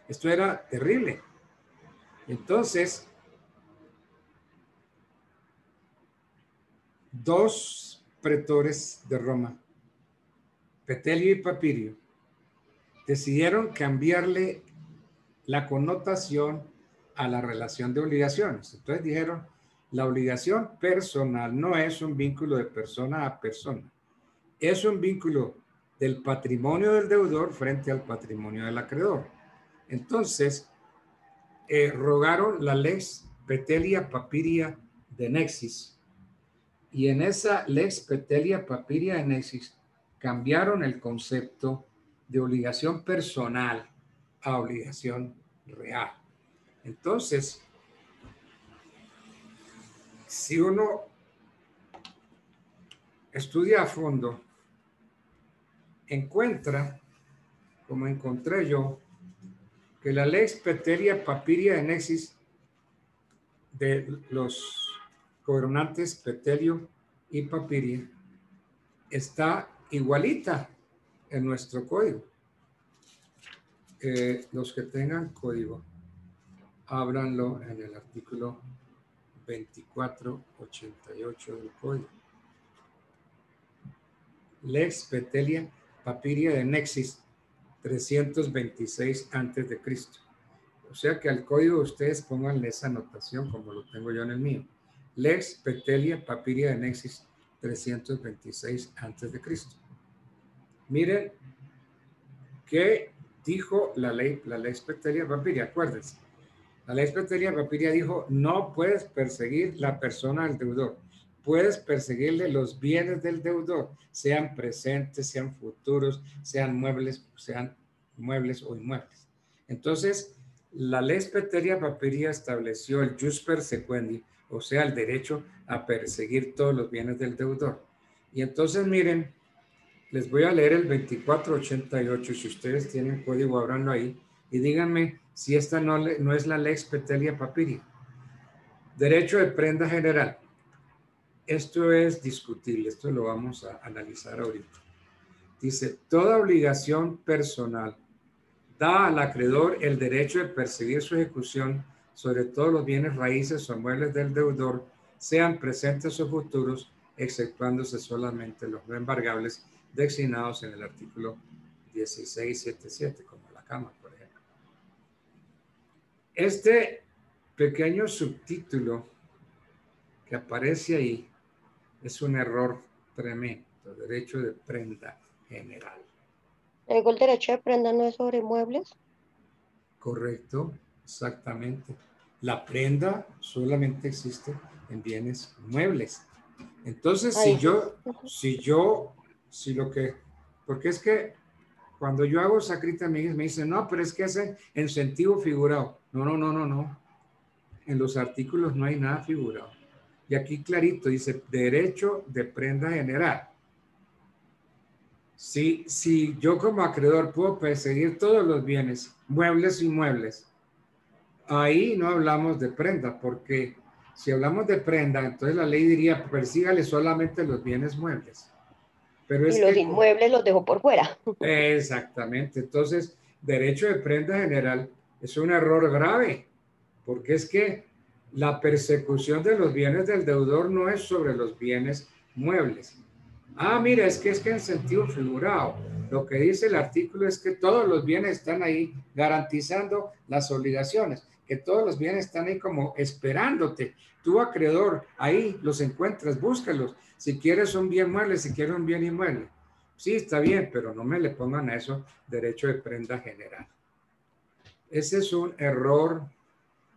Esto era terrible. Entonces, dos pretores de Roma, Petelio y Papirio, decidieron cambiarle la connotación a la relación de obligaciones. Entonces dijeron, la obligación personal no es un vínculo de persona a persona, es un vínculo del patrimonio del deudor frente al patrimonio del acreedor. Entonces, rogaron la lex Petelia Papiria de Nexis, y en esa lex Petelia Papiria de Nexis cambiaron el concepto de obligación personal a obligación real. Entonces, si uno estudia a fondo, encuentra, como encontré yo, que la lex Petelia Papiria de Nexis de los gobernantes Petelio y Papiria está igualita en nuestro código. Los que tengan código, ábranlo en el artículo 2488 del código. Lex Petelia Papiria de Nexis 326 antes de Cristo. O sea que al código ustedes pónganle esa anotación como lo tengo yo en el mío. Lex Petelia Papiria de Nexis 326 antes de Cristo. Miren qué dijo la Lex Petelia Papiria. Acuérdense, la Lex Petelia Papiria dijo: no puedes perseguir la persona del deudor, puedes perseguirle los bienes del deudor, sean presentes, sean futuros, sean muebles o inmuebles. Entonces, la Lex Petelia Papiria estableció el jus persequendi, o sea, el derecho a perseguir todos los bienes del deudor. Y entonces, miren, les voy a leer el 2488, si ustedes tienen código, ábranlo ahí, y díganme si esta no es la Lex Petelia Papiria. Derecho de prenda general. Esto es discutible, esto lo vamos a analizar ahorita. Dice: toda obligación personal da al acreedor el derecho de perseguir su ejecución sobre todos los bienes raíces o muebles del deudor, sean presentes o futuros, exceptuándose solamente los no embargables, designados en el artículo 1677, como la cama, por ejemplo. Este pequeño subtítulo que aparece ahí es un error tremendo, derecho de prenda general. Luego el derecho de prenda no es sobre muebles. Correcto, exactamente. La prenda solamente existe en bienes muebles. Entonces, porque es que cuando yo hago sacrita me dicen, no, pero es que hacen en sentido figurado. No. En los artículos no hay nada figurado. Y aquí clarito dice derecho de prenda general. Si yo como acreedor puedo perseguir todos los bienes, muebles y inmuebles, ahí no hablamos de prenda, porque si hablamos de prenda, entonces la ley diría persígale solamente los bienes muebles. Pero es y los que, inmuebles los dejo por fuera. Exactamente. Entonces, derecho de prenda general es un error grave, porque es que la persecución de los bienes del deudor no es sobre los bienes muebles. Mira, es que en sentido figurado. Lo que dice el artículo es que todos los bienes están ahí garantizando las obligaciones, que todos los bienes están ahí como esperándote. Tú, acreedor, ahí los encuentras, búscalos. Si quieres un bien mueble, si quieres un bien inmueble. Sí, está bien, pero no me le pongan a eso derecho de prenda general. Ese es un error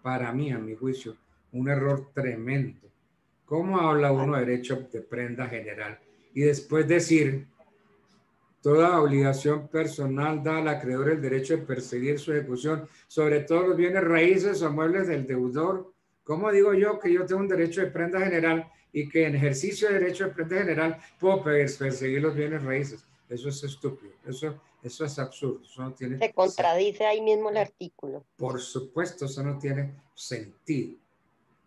para mí, a mi juicio, un error tremendo. ¿Cómo habla uno de derecho de prenda general? Y después decir, toda obligación personal da al acreedor el derecho de perseguir su ejecución sobre todos los bienes raíces o muebles del deudor. ¿Cómo digo yo que yo tengo un derecho de prenda general y que en ejercicio de derecho de prenda general puedo perseguir los bienes raíces? Eso es estúpido, eso es absurdo. Eso no tiene Se contradice ahí mismo el artículo. Por supuesto, eso no tiene sentido.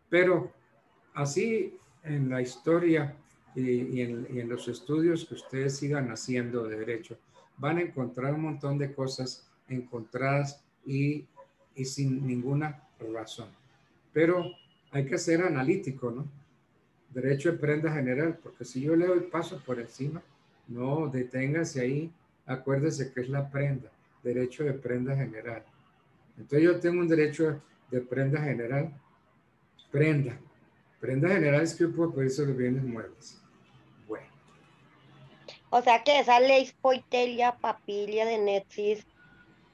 Pero así en la historia y en los estudios que ustedes sigan haciendo de derecho, van a encontrar un montón de cosas encontradas y sin ninguna razón. Pero hay que ser analítico, ¿no? Derecho de prenda general, porque si yo leo y paso por encima, no, deténgase ahí, acuérdese que es la prenda, derecho de prenda general. Entonces yo tengo un derecho de prenda general. Prenda general es que yo puedo pedir sobre bienes muebles. Bueno. O sea que esa ley Spoitelia Papilia de Netsis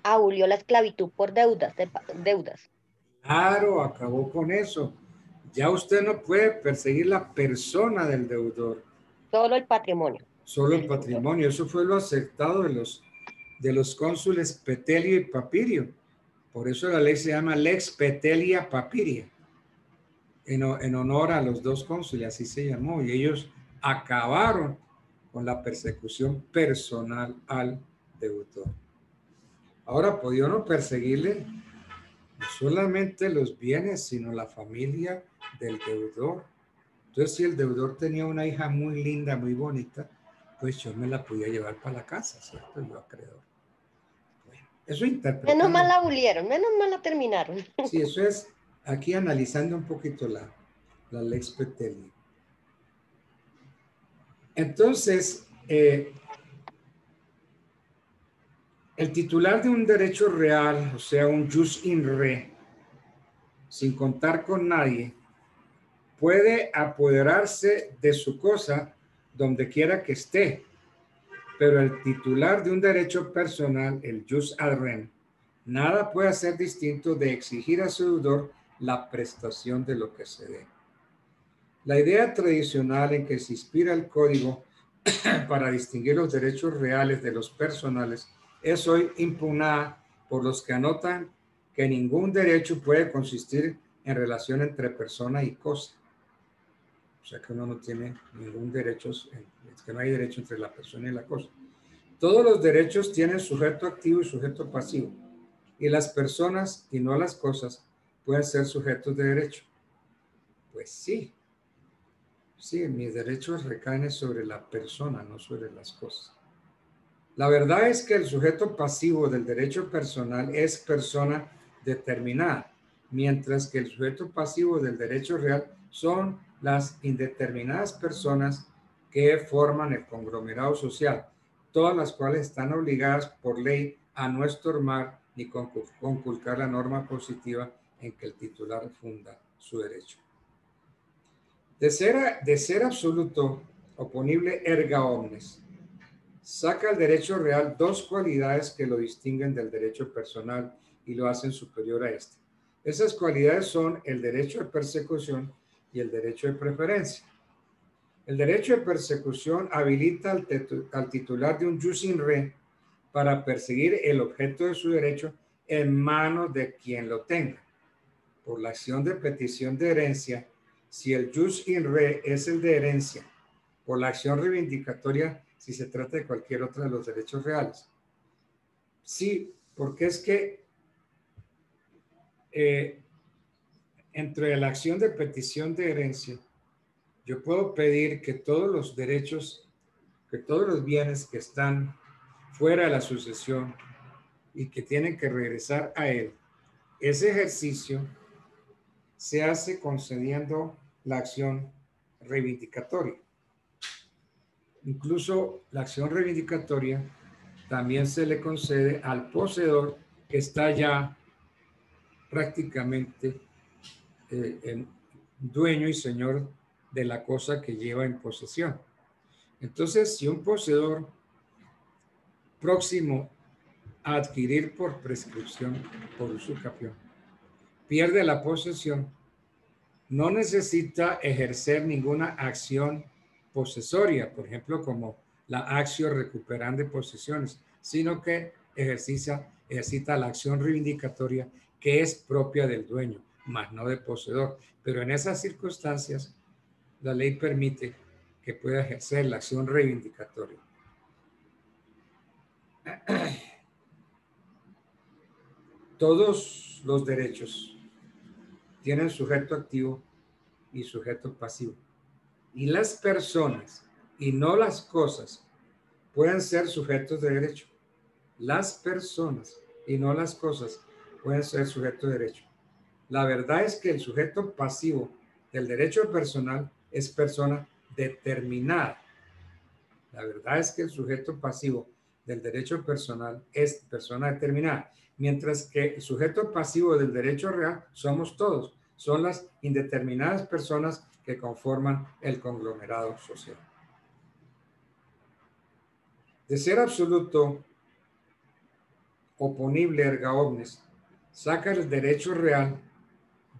abolió la esclavitud por deudas. Claro, acabó con eso. Ya usted no puede perseguir la persona del deudor. Solo el patrimonio. Solo el patrimonio. Eso fue lo aceptado de los cónsules Petelio y Papirio. Por eso la ley se llama Lex Petelia Papiria. En honor a los dos cónsules, así se llamó. Y ellos acabaron con la persecución personal al deudor. Ahora, ¿podía no perseguirle no solamente los bienes, sino la familia del deudor? Entonces, si el deudor tenía una hija muy linda, muy bonita, pues yo me la podía llevar para la casa, ¿cierto? Yo acreedor. Bueno, eso interpretando. Menos mal la abolieron, menos mal la terminaron. Sí, eso es aquí analizando un poquito la Lex Petelia. Entonces, el titular de un derecho real, o sea, un jus in re, sin contar con nadie, puede apoderarse de su cosa donde quiera que esté, pero el titular de un derecho personal, el jus ad rem, nada puede hacer distinto de exigir a su deudor la prestación de lo que se dé. La idea tradicional en que se inspira el código para distinguir los derechos reales de los personales es hoy impugnada por los que anotan que ningún derecho puede consistir en relación entre persona y cosa. O sea que uno no tiene ningún derecho, es que no hay derecho entre la persona y la cosa. Todos los derechos tienen sujeto activo y sujeto pasivo, y las personas y no las cosas pueden ser sujetos de derecho. Pues sí, mis derechos recaen sobre la persona, no sobre las cosas. La verdad es que el sujeto pasivo del derecho personal es persona determinada, mientras que el sujeto pasivo del derecho real son las indeterminadas personas que forman el conglomerado social. todas las cuales están obligadas por ley a no estorbar ni conculcar la norma positiva en que el titular funda su derecho. De ser absoluto, oponible erga omnes, saca el derecho real dos cualidades que lo distinguen del derecho personal y lo hacen superior a este. Esas cualidades son el derecho de persecución y el derecho de preferencia. El derecho de persecución habilita al titular de un jus in re para perseguir el objeto de su derecho en manos de quien lo tenga. Por la acción de petición de herencia, si el jus in re es el de herencia, por la acción reivindicatoria, si se trata de cualquier otro de los derechos reales. Sí, porque es que entre la acción de petición de herencia, yo puedo pedir que todos los derechos, que todos los bienes que están fuera de la sucesión y que tienen que regresar a él, ese ejercicio se hace concediendo la acción reivindicatoria. Incluso la acción reivindicatoria también se le concede al poseedor que está ya prácticamente dueño y señor de la cosa que lleva en posesión. Entonces, si un poseedor próximo a adquirir por prescripción, por usucapión, pierde la posesión, no necesita ejercer ninguna acción posesoria, por ejemplo, como la acción recuperante de posesiones, sino que ejercita la acción reivindicatoria que es propia del dueño, más no del poseedor. Pero en esas circunstancias, la ley permite que pueda ejercer la acción reivindicatoria. Todos los derechos tienen sujeto activo y sujeto pasivo. Y las personas y no las cosas pueden ser sujetos de derecho. Las personas y no las cosas pueden ser sujetos de derecho. La verdad es que el sujeto pasivo del derecho personal es persona determinada. La verdad es que el sujeto pasivo del derecho personal es persona determinada, mientras que el sujeto pasivo del derecho real somos todos, son las indeterminadas personas que conforman el conglomerado social. De ser absoluto, oponible erga omnes, saca el derecho real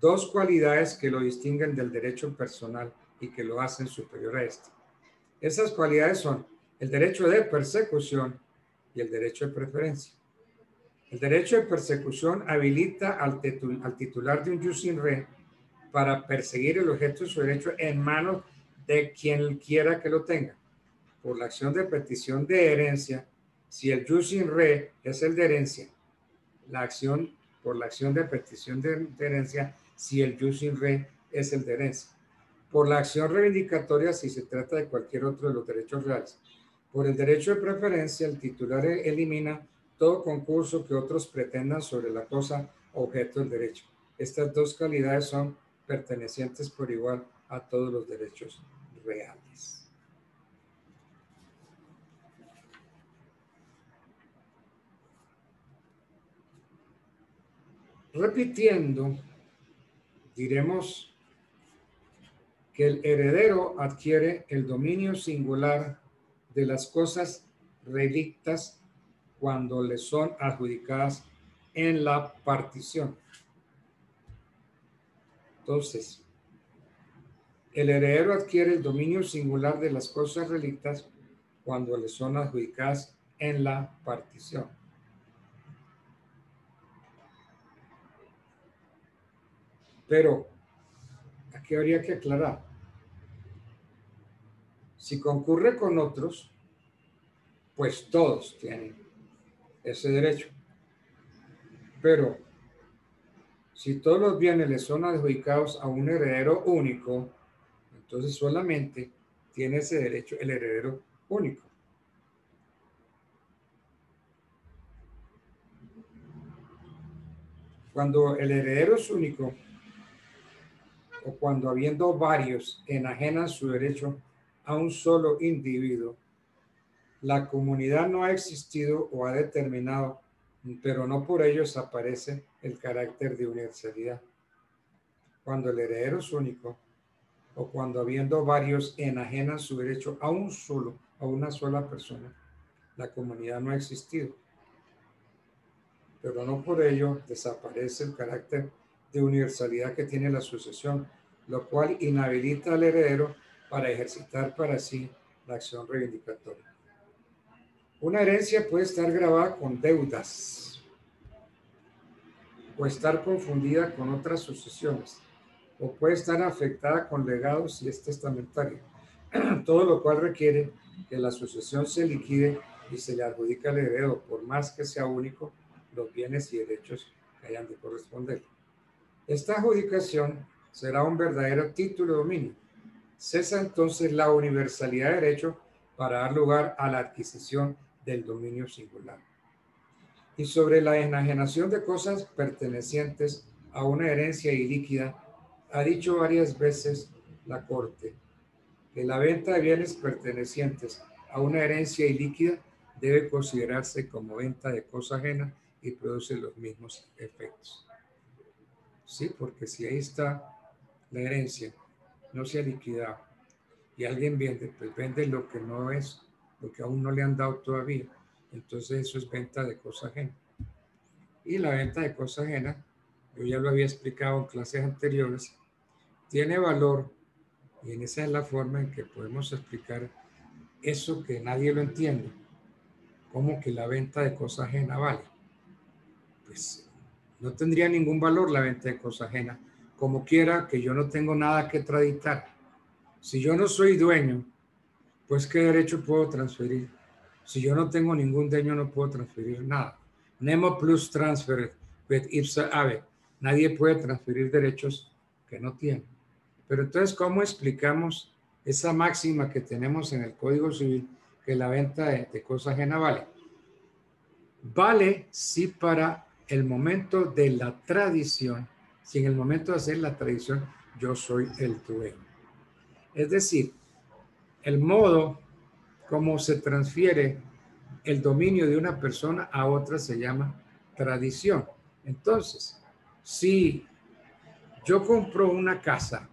dos cualidades que lo distinguen del derecho personal y que lo hacen superior a este. Esas cualidades son el derecho de persecución y el derecho de preferencia. El derecho de persecución habilita al titular de un jus in re para perseguir el objeto de su derecho en manos de quien quiera que lo tenga. Por la acción de petición de herencia, si el jus in re es el de herencia, por la acción de petición de herencia, si el jus in re es el de herencia. Por la acción reivindicatoria, si se trata de cualquier otro de los derechos reales. Por el derecho de preferencia, el titular elimina todo concurso que otros pretendan sobre la cosa objeto del derecho. Estas dos calidades son pertenecientes por igual a todos los derechos reales. Repitiendo, diremos que el heredero adquiere el dominio singular de las cosas relictas cuando le son adjudicadas en la partición. Entonces, el heredero adquiere el dominio singular de las cosas relictas cuando le son adjudicadas en la partición. Pero aquí habría que aclarar. Si concurre con otros, pues todos tienen ese derecho. Pero si todos los bienes le son adjudicados a un heredero único, entonces solamente tiene ese derecho el heredero único. Cuando el heredero es único, o cuando habiendo varios enajenan su derecho a un solo individuo, La comunidad no ha existido o ha determinado, pero no por ello desaparece el carácter de universalidad. Cuando el heredero es único, o cuando habiendo varios enajenan su derecho a un solo, a una sola persona, la comunidad no ha existido, pero no por ello desaparece el carácter de universalidad que tiene la sucesión, lo cual inhabilita al heredero para ejercitar para sí la acción reivindicatoria. Una herencia puede estar grabada con deudas o estar confundida con otras sucesiones, o puede estar afectada con legados si es testamentario, todo lo cual requiere que la sucesión se liquide y se le adjudica al heredero, por más que sea único, los bienes y derechos que hayan de corresponder. Esta adjudicación será un verdadero título de dominio. Cesa entonces la universalidad de derecho para dar lugar a la adquisición del dominio singular. Y sobre la enajenación de cosas pertenecientes a una herencia ilíquida, ha dicho varias veces la Corte que la venta de bienes pertenecientes a una herencia ilíquida debe considerarse como venta de cosa ajena y produce los mismos efectos. Sí, porque si ahí está la herencia, no se ha liquidado y alguien vende, pues vende lo que no es, lo que aún no le han dado todavía. Entonces eso es venta de cosa ajena. Y la venta de cosa ajena, yo ya lo había explicado en clases anteriores, tiene valor, y en esa es la forma en que podemos explicar eso que nadie lo entiende, como que la venta de cosa ajena vale. Pues no tendría ningún valor la venta de cosa ajena, como quiera que yo no tengo nada que traditar. Si yo no soy dueño, pues ¿qué derecho puedo transferir? Si yo no tengo ningún dueño, no puedo transferir nada. Nemo plus transfer, but ipsa ave. Nadie puede transferir derechos que no tiene. Pero entonces, ¿cómo explicamos esa máxima que tenemos en el Código Civil, que la venta de cosa ajena vale? Vale sí para el momento de la tradición, si en el momento de hacer la tradición yo soy el dueño. Es decir, el modo como se transfiere el dominio de una persona a otra se llama tradición. Entonces, si yo compro una casa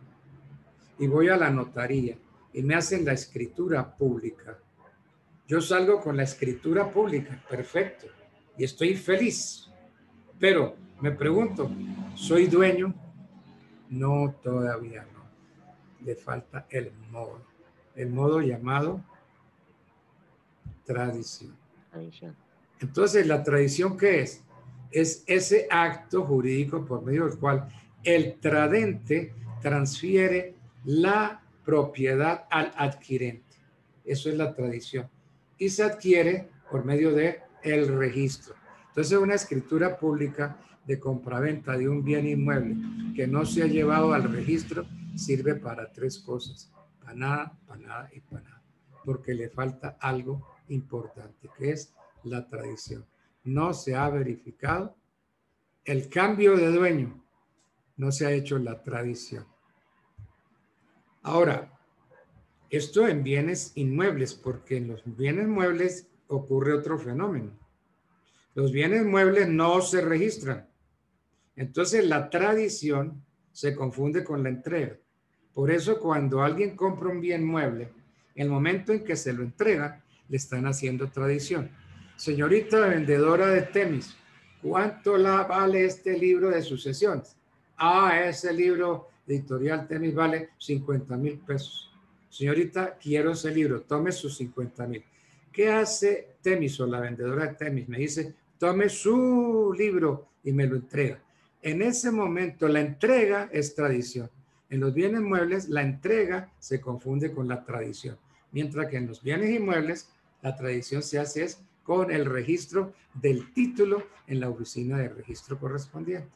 y voy a la notaría y me hacen la escritura pública, yo salgo con la escritura pública, perfecto, y estoy feliz. Pero me pregunto, ¿soy dueño? No, todavía no. Le falta el modo llamado tradición. Entonces, ¿la tradición qué es? Es ese acto jurídico por medio del cual el tradente transfiere la propiedad al adquirente. Eso es la tradición. Y se adquiere por medio de el registro. Entonces, una escritura pública de compraventa de un bien inmueble que no se ha llevado al registro sirve para tres cosas: para nada y para nada. Porque le falta algo importante, que es la tradición. No se ha verificado el cambio de dueño, no se ha hecho la tradición. Ahora, esto en bienes inmuebles, porque en los bienes muebles ocurre otro fenómeno. Los bienes muebles no se registran. Entonces la tradición se confunde con la entrega. Por eso cuando alguien compra un bien mueble, en el momento en que se lo entrega, le están haciendo tradición. Señorita vendedora de Temis, ¿cuánto vale este libro de sucesiones? Ah, ese libro editorial Temis vale 50,000 pesos. Señorita, quiero ese libro, tome sus 50,000. ¿Qué hace Temis o la vendedora de Temis? Me dice, tome su libro y me lo entrega. En ese momento la entrega es tradición. En los bienes muebles la entrega se confunde con la tradición, mientras que en los bienes inmuebles la tradición se hace es con el registro del título en la oficina de registro correspondiente.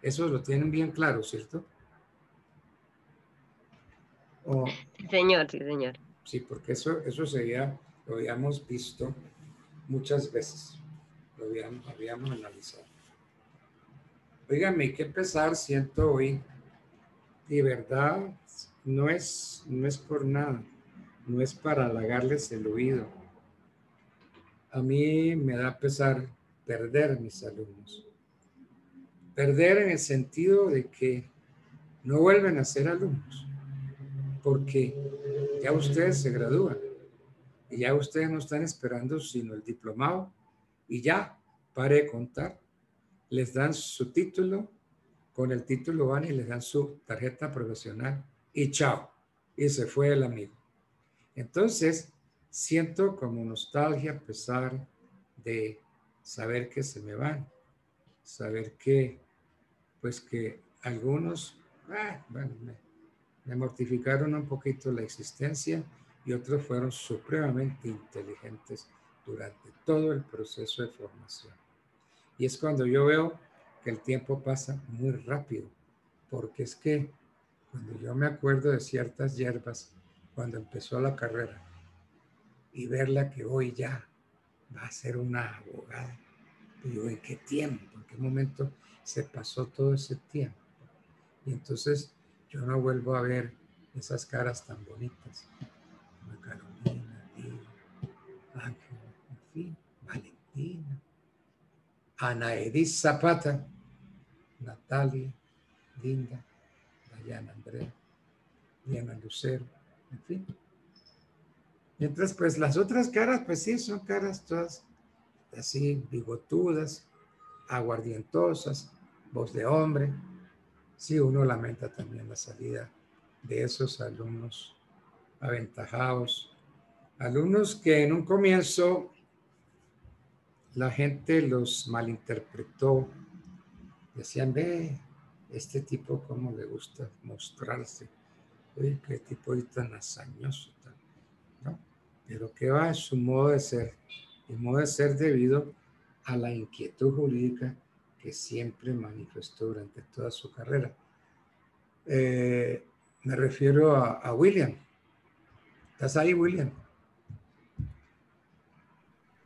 Eso lo tienen bien claro, ¿cierto? Sí, señor, sí, señor. Sí, porque eso lo habíamos visto muchas veces, lo habíamos analizado. Óigame, qué pesar siento hoy. De verdad, no es por nada, no es para halagarles el oído, a mí me da pesar perder mis alumnos. Perder en el sentido de que no vuelven a ser alumnos, porque ya ustedes se gradúan y ya ustedes no están esperando sino el diplomado y ya, pare de contar. Les dan su título, con el título van y les dan su tarjeta profesional y chao, y se fue el amigo. Entonces, siento como nostalgia a pesar de saber que se me van, saber que, pues que algunos, bueno, me mortificaron un poquito la existencia y otros fueron supremamente inteligentes durante todo el proceso de formación. Y es cuando yo veo que el tiempo pasa muy rápido, porque es que cuando yo me acuerdo de ciertas hierbas, cuando empezó la carrera, y verla que hoy ya va a ser una abogada, y digo, ¿en qué tiempo? ¿En qué momento se pasó todo ese tiempo? Y entonces yo no vuelvo a ver esas caras tan bonitas, como Carolina, Ángela, en fin, Valentina, Ana Edith Zapata, Natalia, Linda, Dayana Andrea, Diana Lucero, en fin. Mientras pues las otras caras, pues sí, son caras todas así, bigotudas, aguardientosas, voz de hombre. Sí, uno lamenta también la salida de esos alumnos aventajados, alumnos que en un comienzo la gente los malinterpretó, decían, ve, este tipo cómo le gusta mostrarse, oye, qué tipo tan hazañoso, ¿no? Pero qué va, es su modo de ser, y modo de ser debido a la inquietud jurídica que siempre manifestó durante toda su carrera. Me refiero a William. ¿Estás ahí, William?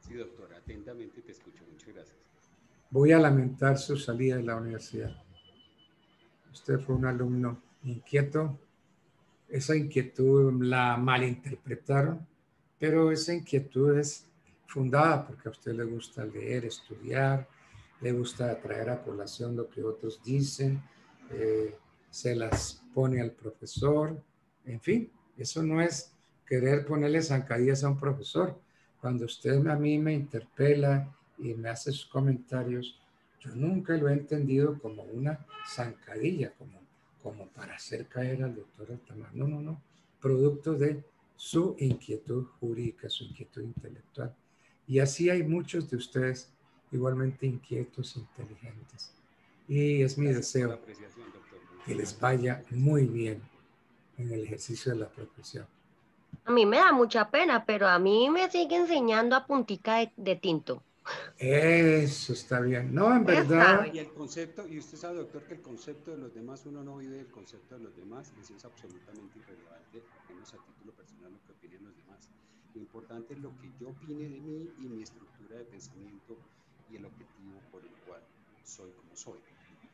Sí, doctor, atentamente te escucho. Muchas gracias. Voy a lamentar su salida de la universidad. Usted fue un alumno inquieto. Esa inquietud la malinterpretaron, pero esa inquietud es fundada porque a usted le gusta leer, estudiar, le gusta traer a colación lo que otros dicen, se las pone al profesor, en fin, eso no es querer ponerle zancadillas a un profesor. Cuando usted a mí me interpela y me hace sus comentarios, yo nunca lo he entendido como una zancadilla, como para hacer caer al doctor Altamar. No, no, no. Producto de su inquietud jurídica, su inquietud intelectual. Y así hay muchos de ustedes igualmente inquietos, inteligentes. Y es mi deseo que les vaya muy bien en el ejercicio de la profesión. A mí me da mucha pena, pero a mí me sigue enseñando a puntica de tinto. Eso está bien. No, en Está verdad. bien. Y el concepto, y usted sabe, doctor, que el concepto de los demás, uno no vive el concepto de los demás, eso es absolutamente irrelevante, menos a título personal lo que opinen los demás. Lo importante es lo que yo opine de mí y mi estructura de pensamiento y el objetivo por el cual soy como soy.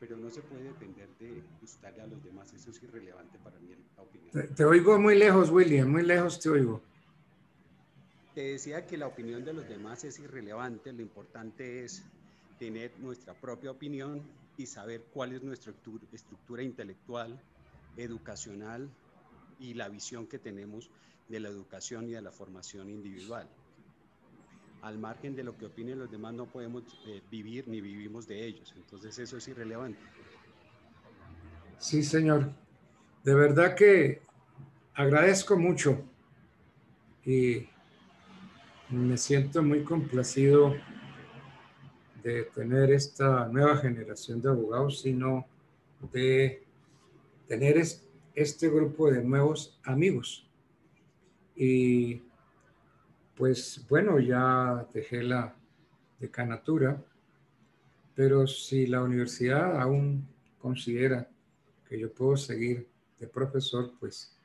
Pero no se puede depender de gustarle a los demás, eso es irrelevante para mí la opinión. Te oigo muy lejos, William, muy lejos te oigo. Te decía que la opinión de los demás es irrelevante, lo importante es tener nuestra propia opinión y saber cuál es nuestra estructura intelectual, educacional y la visión que tenemos de la educación y de la formación individual. Al margen de lo que opinen los demás no podemos vivir ni vivimos de ellos, entonces eso es irrelevante. Sí, señor. De verdad que agradezco mucho y me siento muy complacido de tener esta nueva generación de abogados, sino de tener este grupo de nuevos amigos. Y pues bueno, ya dejé la decanatura, pero si la universidad aún considera que yo puedo seguir de profesor, pues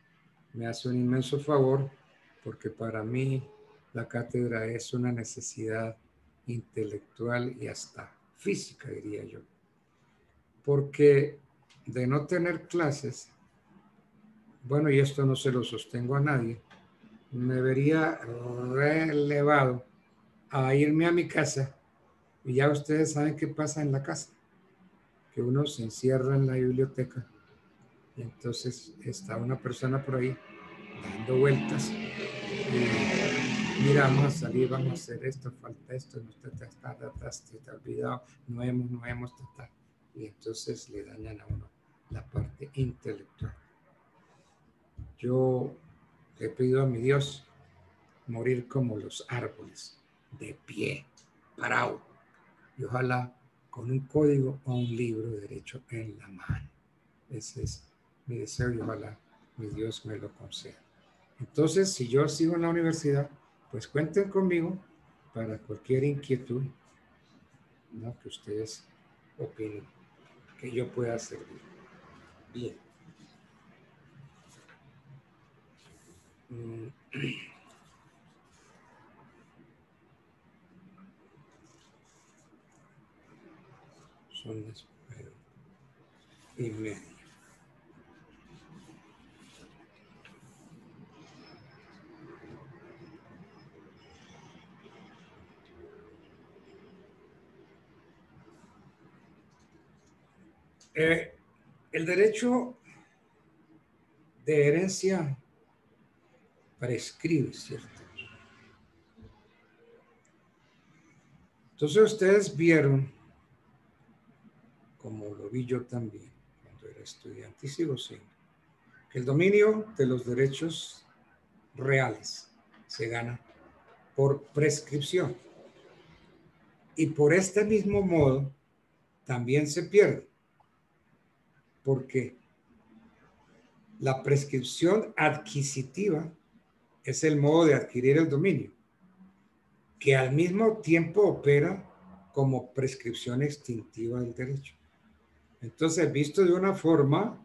me hace un inmenso favor, porque para mí la cátedra es una necesidad intelectual y hasta física, diría yo. Porque de no tener clases, bueno, y esto no se lo sostengo a nadie, me vería relevado a irme a mi casa y ya ustedes saben qué pasa en la casa, que uno se encierra en la biblioteca y entonces está una persona por ahí dando vueltas y mira, vamos a salir, vamos a hacer esto, falta esto, no te ha olvidado, no hemos, y entonces le dañan a uno la parte intelectual. Yo he pedido a mi Dios morir como los árboles, de pie, parado, y ojalá con un código o un libro de derecho en la mano. Ese es mi deseo y ojalá mi Dios me lo conceda. Entonces, si yo sigo en la universidad, pues cuenten conmigo para cualquier inquietud, ¿no?, que ustedes opinen que yo pueda servir. Bien. Son las 9:30. El derecho de herencia prescribe, ¿cierto? Entonces ustedes vieron, como lo vi yo también cuando era estudiante y sigo siendo, que el dominio de los derechos reales se gana por prescripción. Y por este mismo modo también se pierde, porque la prescripción adquisitiva es el modo de adquirir el dominio, que al mismo tiempo opera como prescripción extintiva del derecho. Entonces, visto de una forma,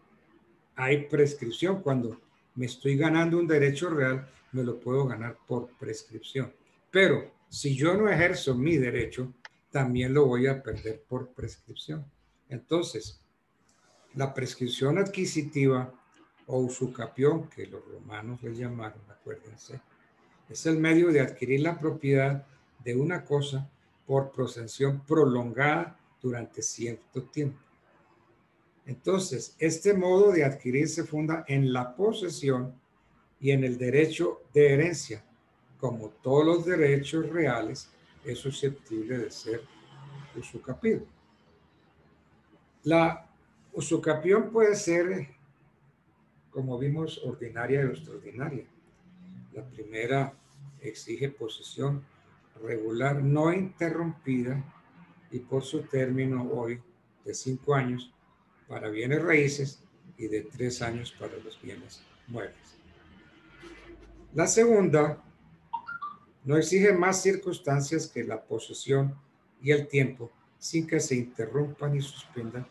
hay prescripción. Cuando me estoy ganando un derecho real, me lo puedo ganar por prescripción. Pero si yo no ejerzo mi derecho, también lo voy a perder por prescripción. Entonces, la prescripción adquisitiva o usucapión, que los romanos le llamaron, acuérdense, es el medio de adquirir la propiedad de una cosa por posesión prolongada durante cierto tiempo. Entonces, este modo de adquirir se funda en la posesión y en el derecho de herencia. Como todos los derechos reales, es susceptible de ser usucapido. La usucapión puede ser, como vimos, ordinaria y extraordinaria. La primera exige posesión regular no interrumpida y por su término hoy de 5 años para bienes raíces y de 3 años para los bienes muebles. La segunda no exige más circunstancias que la posesión y el tiempo sin que se interrumpan ni suspendan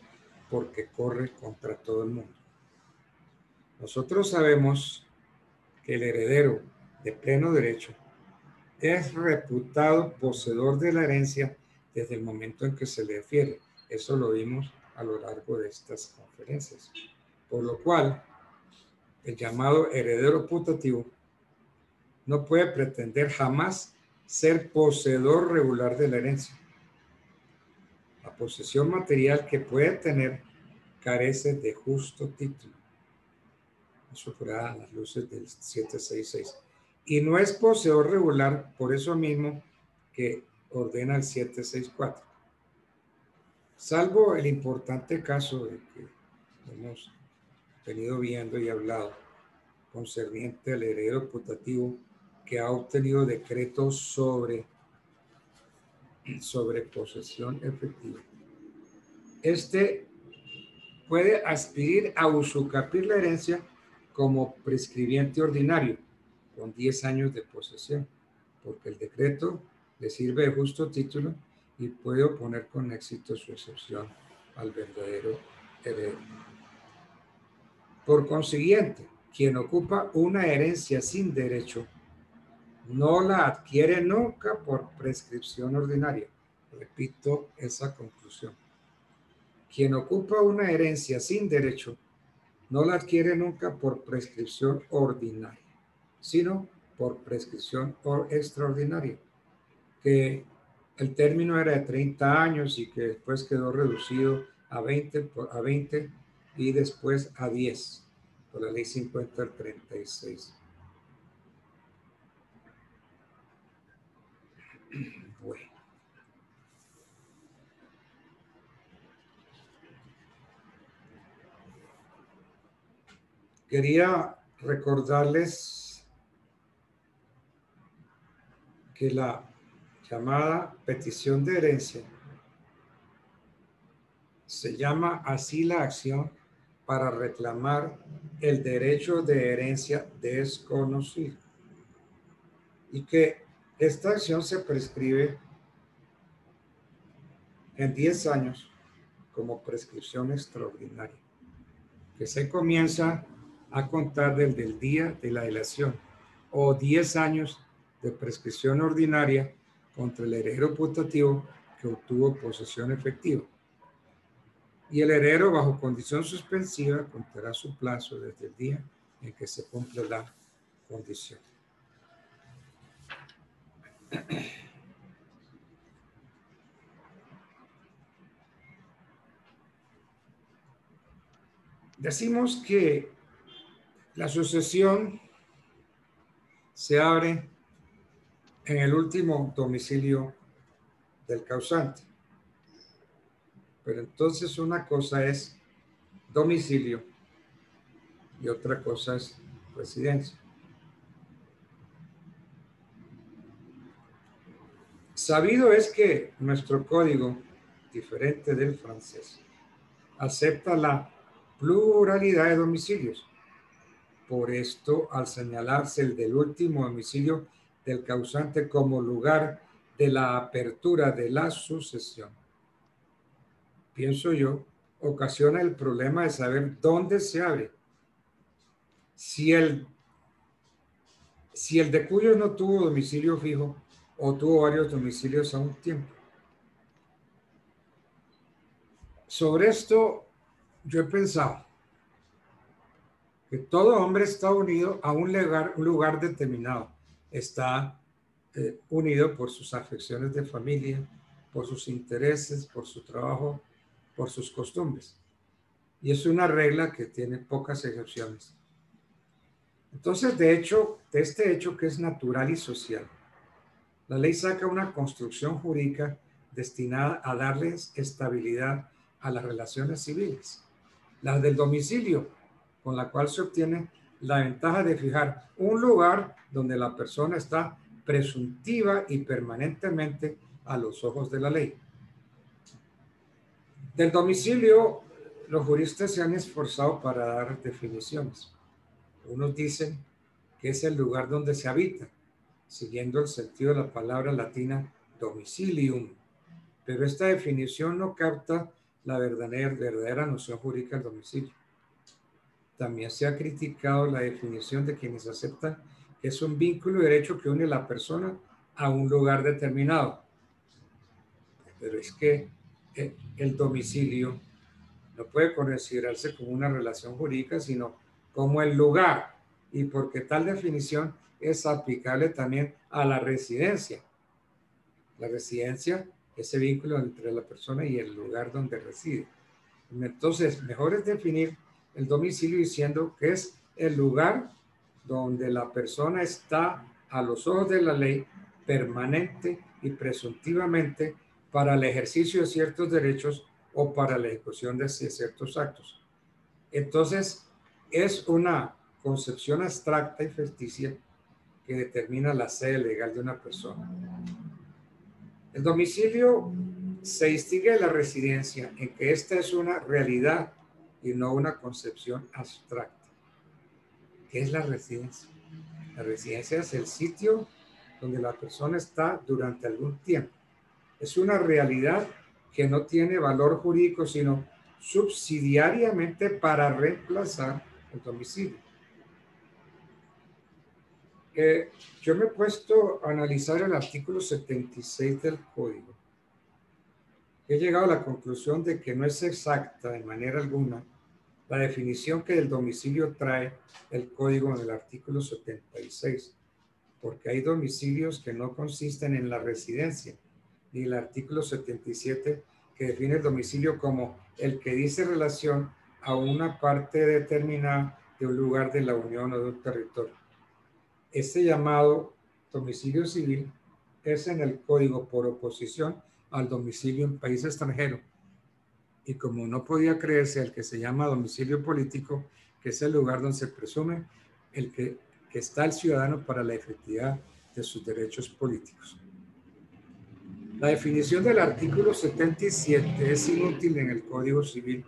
porque corre contra todo el mundo. Nosotros sabemos que el heredero de pleno derecho es reputado poseedor de la herencia desde el momento en que se le refiere. Eso lo vimos a lo largo de estas conferencias. Por lo cual, el llamado heredero putativo no puede pretender jamás ser poseedor regular de la herencia. La posesión material que puede tener carece de justo título. Eso fuera a las luces del 766. Y no es poseedor regular por eso mismo que ordena el 764. Salvo el importante caso de que hemos venido viendo y hablado concerniente al heredero putativo que ha obtenido decretos sobre posesión efectiva. Este puede aspirar a usucapir la herencia como prescribiente ordinario con 10 años de posesión, porque el decreto le sirve de justo título y puede oponer con éxito su excepción al verdadero heredero. Por consiguiente, quien ocupa una herencia sin derecho no la adquiere nunca por prescripción ordinaria. Repito esa conclusión. Quien ocupa una herencia sin derecho no la adquiere nunca por prescripción ordinaria, sino por prescripción extraordinaria, que el término era de 30 años y que después quedó reducido a 20 y después a 10 por la ley 50 del 36. Bueno. Quería recordarles que la llamada petición de herencia se llama así la acción para reclamar el derecho de herencia desconocido y que esta acción se prescribe en 10 años como prescripción extraordinaria, que se comienza a contar desde el día de la delación, o 10 años de prescripción ordinaria contra el heredero putativo que obtuvo posesión efectiva. Y el heredero, bajo condición suspensiva, contará su plazo desde el día en que se cumple la condición. Decimos que la sucesión se abre en el último domicilio del causante. Pero entonces una cosa es domicilio y otra cosa es residencia. Sabido es que nuestro código, diferente del francés, acepta la pluralidad de domicilios. Por esto, al señalarse el del último domicilio del causante como lugar de la apertura de la sucesión, pienso yo, ocasiona el problema de saber dónde se abre. Si el de cuyo no tuvo domicilio fijo o tuvo varios domicilios a un tiempo. Sobre esto yo he pensado que todo hombre está unido a un lugar determinado. Está unido por sus afecciones de familia, por sus intereses, por su trabajo, por sus costumbres. Y es una regla que tiene pocas excepciones. Entonces, de este hecho que es natural y social, la ley saca una construcción jurídica destinada a darles estabilidad a las relaciones civiles. La del domicilio, con la cual se obtiene la ventaja de fijar un lugar donde la persona está presuntiva y permanentemente a los ojos de la ley. Del domicilio, los juristas se han esforzado para dar definiciones. Unos dicen que es el lugar donde se habita, siguiendo el sentido de la palabra latina domicilium, pero esta definición no capta la verdadera noción jurídica del domicilio. También se ha criticado la definición de quienes aceptan que es un vínculo de derecho que une a la persona a un lugar determinado. Pero es que el domicilio no puede considerarse como una relación jurídica, sino como el lugar, y porque tal definición es aplicable también a la residencia. La residencia, ese vínculo entre la persona y el lugar donde reside. Entonces, mejor es definir el domicilio diciendo que es el lugar donde la persona está a los ojos de la ley permanente y presuntivamente para el ejercicio de ciertos derechos o para la ejecución de ciertos actos. Entonces, es una concepción abstracta y ficticia que determina la sede legal de una persona. El domicilio se distingue de la residencia en que esta es una realidad y no una concepción abstracta. ¿Qué es la residencia? La residencia es el sitio donde la persona está durante algún tiempo. Es una realidad que no tiene valor jurídico, sino subsidiariamente para reemplazar el domicilio. Yo me he puesto a analizar el artículo 76 del Código. He llegado a la conclusión de que no es exacta de manera alguna la definición que del domicilio trae el Código en el artículo 76, porque hay domicilios que no consisten en la residencia, ni el artículo 77 que define el domicilio como el que dice relación a una parte determinada de un lugar de la Unión o de un territorio. Este llamado domicilio civil es en el código por oposición al domicilio en país extranjero. Y como no podía creerse el que se llama domicilio político, que es el lugar donde se presume el que está el ciudadano para la efectividad de sus derechos políticos. La definición del artículo 77 es inútil en el Código Civil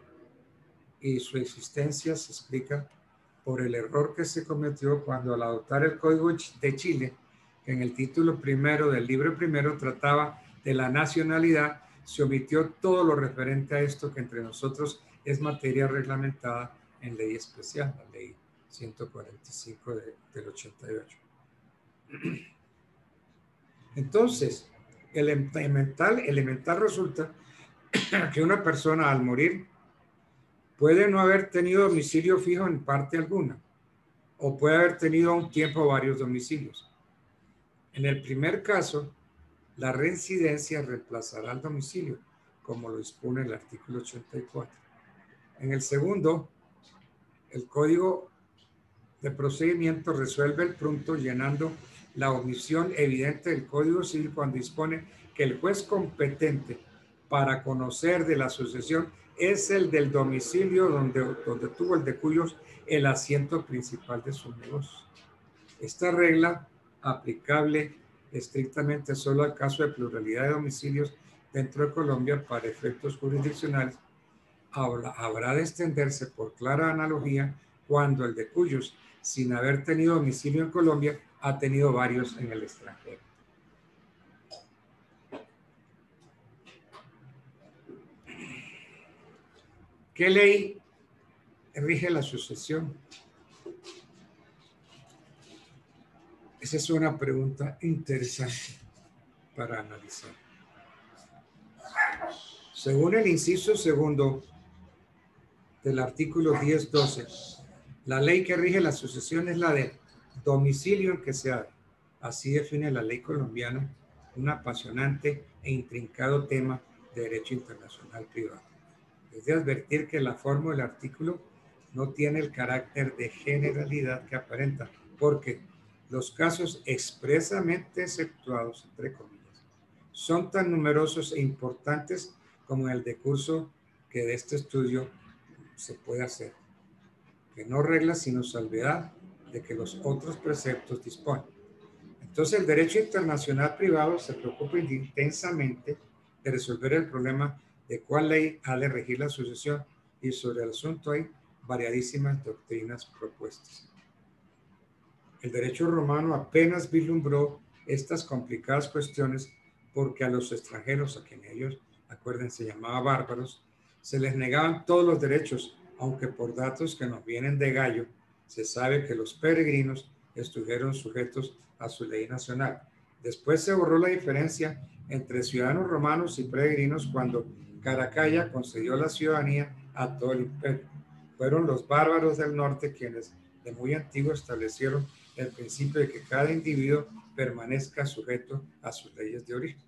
y su existencia se explica por el error que se cometió cuando al adoptar el Código de Chile, que en el título primero del libro primero trataba de la nacionalidad, se omitió todo lo referente a esto que entre nosotros es materia reglamentada en ley especial, la ley 145 del 88. Entonces, elemental resulta que una persona al morir puede no haber tenido domicilio fijo en parte alguna, o puede haber tenido a un tiempo varios domicilios. En el primer caso, la reincidencia reemplazará al domicilio, como lo dispone el artículo 84. En el segundo, el Código de Procedimiento resuelve el punto llenando la omisión evidente del Código Civil cuando dispone que el juez competente para conocer de la sucesión es el del domicilio donde tuvo el de cuyos el asiento principal de sus negocios. Esta regla, aplicable estrictamente solo al caso de pluralidad de domicilios dentro de Colombia para efectos jurisdiccionales, habrá de extenderse por clara analogía cuando el de cuyos, sin haber tenido domicilio en Colombia, ha tenido varios en el extranjero. ¿Qué ley rige la sucesión? Esa es una pregunta interesante para analizar. Según el inciso segundo del artículo 10.12, la ley que rige la sucesión es la de domicilio en que se haga. Así define la ley colombiana un apasionante e intrincado tema de derecho internacional privado. Es de advertir que la forma del artículo no tiene el carácter de generalidad que aparenta, porque los casos expresamente exceptuados, entre comillas, son tan numerosos e importantes como el decurso que de este estudio se puede hacer, que no regla sino salvedad de que los otros preceptos disponen. Entonces el derecho internacional privado se preocupa intensamente de resolver el problema de cuál ley ha de regir la sucesión, y sobre el asunto hay variadísimas doctrinas propuestas. El derecho romano apenas vislumbró estas complicadas cuestiones porque a los extranjeros, a quienes ellos, acuérdense, llamaba bárbaros, se les negaban todos los derechos, aunque por datos que nos vienen de Gallo, se sabe que los peregrinos estuvieron sujetos a su ley nacional. Después se borró la diferencia entre ciudadanos romanos y peregrinos cuando Caracalla concedió la ciudadanía a todo el imperio. Fueron los bárbaros del norte quienes de muy antiguo establecieron el principio de que cada individuo permanezca sujeto a sus leyes de origen.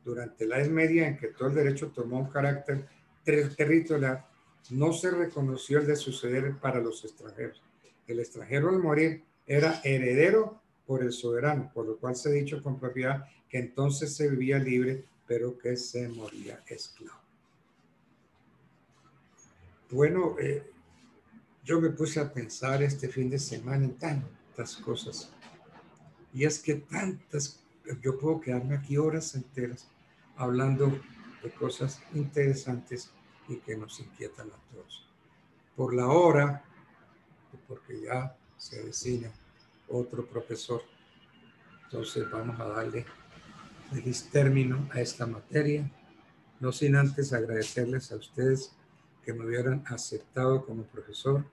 Durante la Edad Media, en que todo el derecho tomó un carácter territorial, no se reconoció el de suceder para los extranjeros. El extranjero al morir era heredero por el soberano, por lo cual se ha dicho con propiedad que entonces se vivía libre, pero que se moría esclavo. Bueno, yo me puse a pensar este fin de semana en tantas cosas. Y es que yo puedo quedarme aquí horas enteras hablando de cosas interesantes y que nos inquietan a todos. Por la hora, porque ya se avecina otro profesor, entonces vamos a darle feliz término a esta materia, no sin antes agradecerles a ustedes que me hubieran aceptado como profesor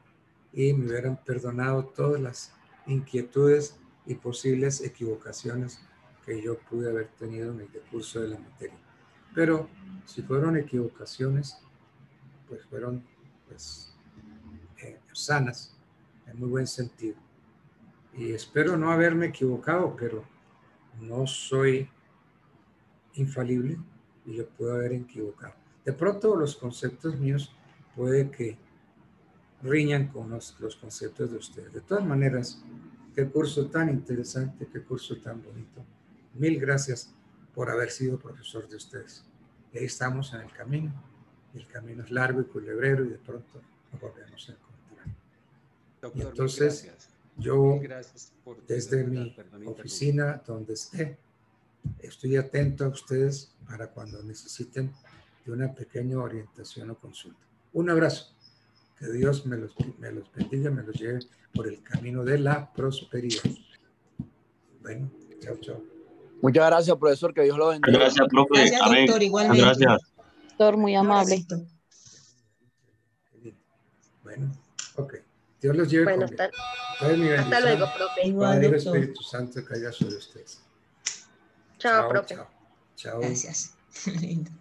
y me hubieran perdonado todas las inquietudes y posibles equivocaciones que yo pude haber tenido en el decurso de la materia. Pero si fueron equivocaciones, pues fueron sanas, en muy buen sentido. Y espero no haberme equivocado, pero no soy infalible y yo puedo haber equivocado. De pronto los conceptos míos puede que riñan con los conceptos de ustedes. De todas maneras, qué curso tan interesante, qué curso tan bonito. Mil gracias por haber sido profesor de ustedes. Y ahí estamos en el camino. El camino es largo y culebrero y de pronto nos volvemos a encontrar. Doctor, y entonces gracias. yo Gracias por desde mi oficina donde esté, estoy atento a ustedes para cuando necesiten de una pequeña orientación o consulta. Un abrazo. Que Dios me los bendiga, me los lleve por el camino de la prosperidad. Bueno, chao, chao. Muchas gracias, profesor, que Dios lo bendiga. Gracias, profe. Gracias, Amén. doctor, igualmente. Gracias. Doctor, muy amable. Bueno, ok. Dios los lleve Bueno, con bien. hasta luego, profe. Igual, Padre, doctor. Espíritu Santo, caiga sobre ustedes. Chao, profe. Chao. Chao. Gracias. Lindo.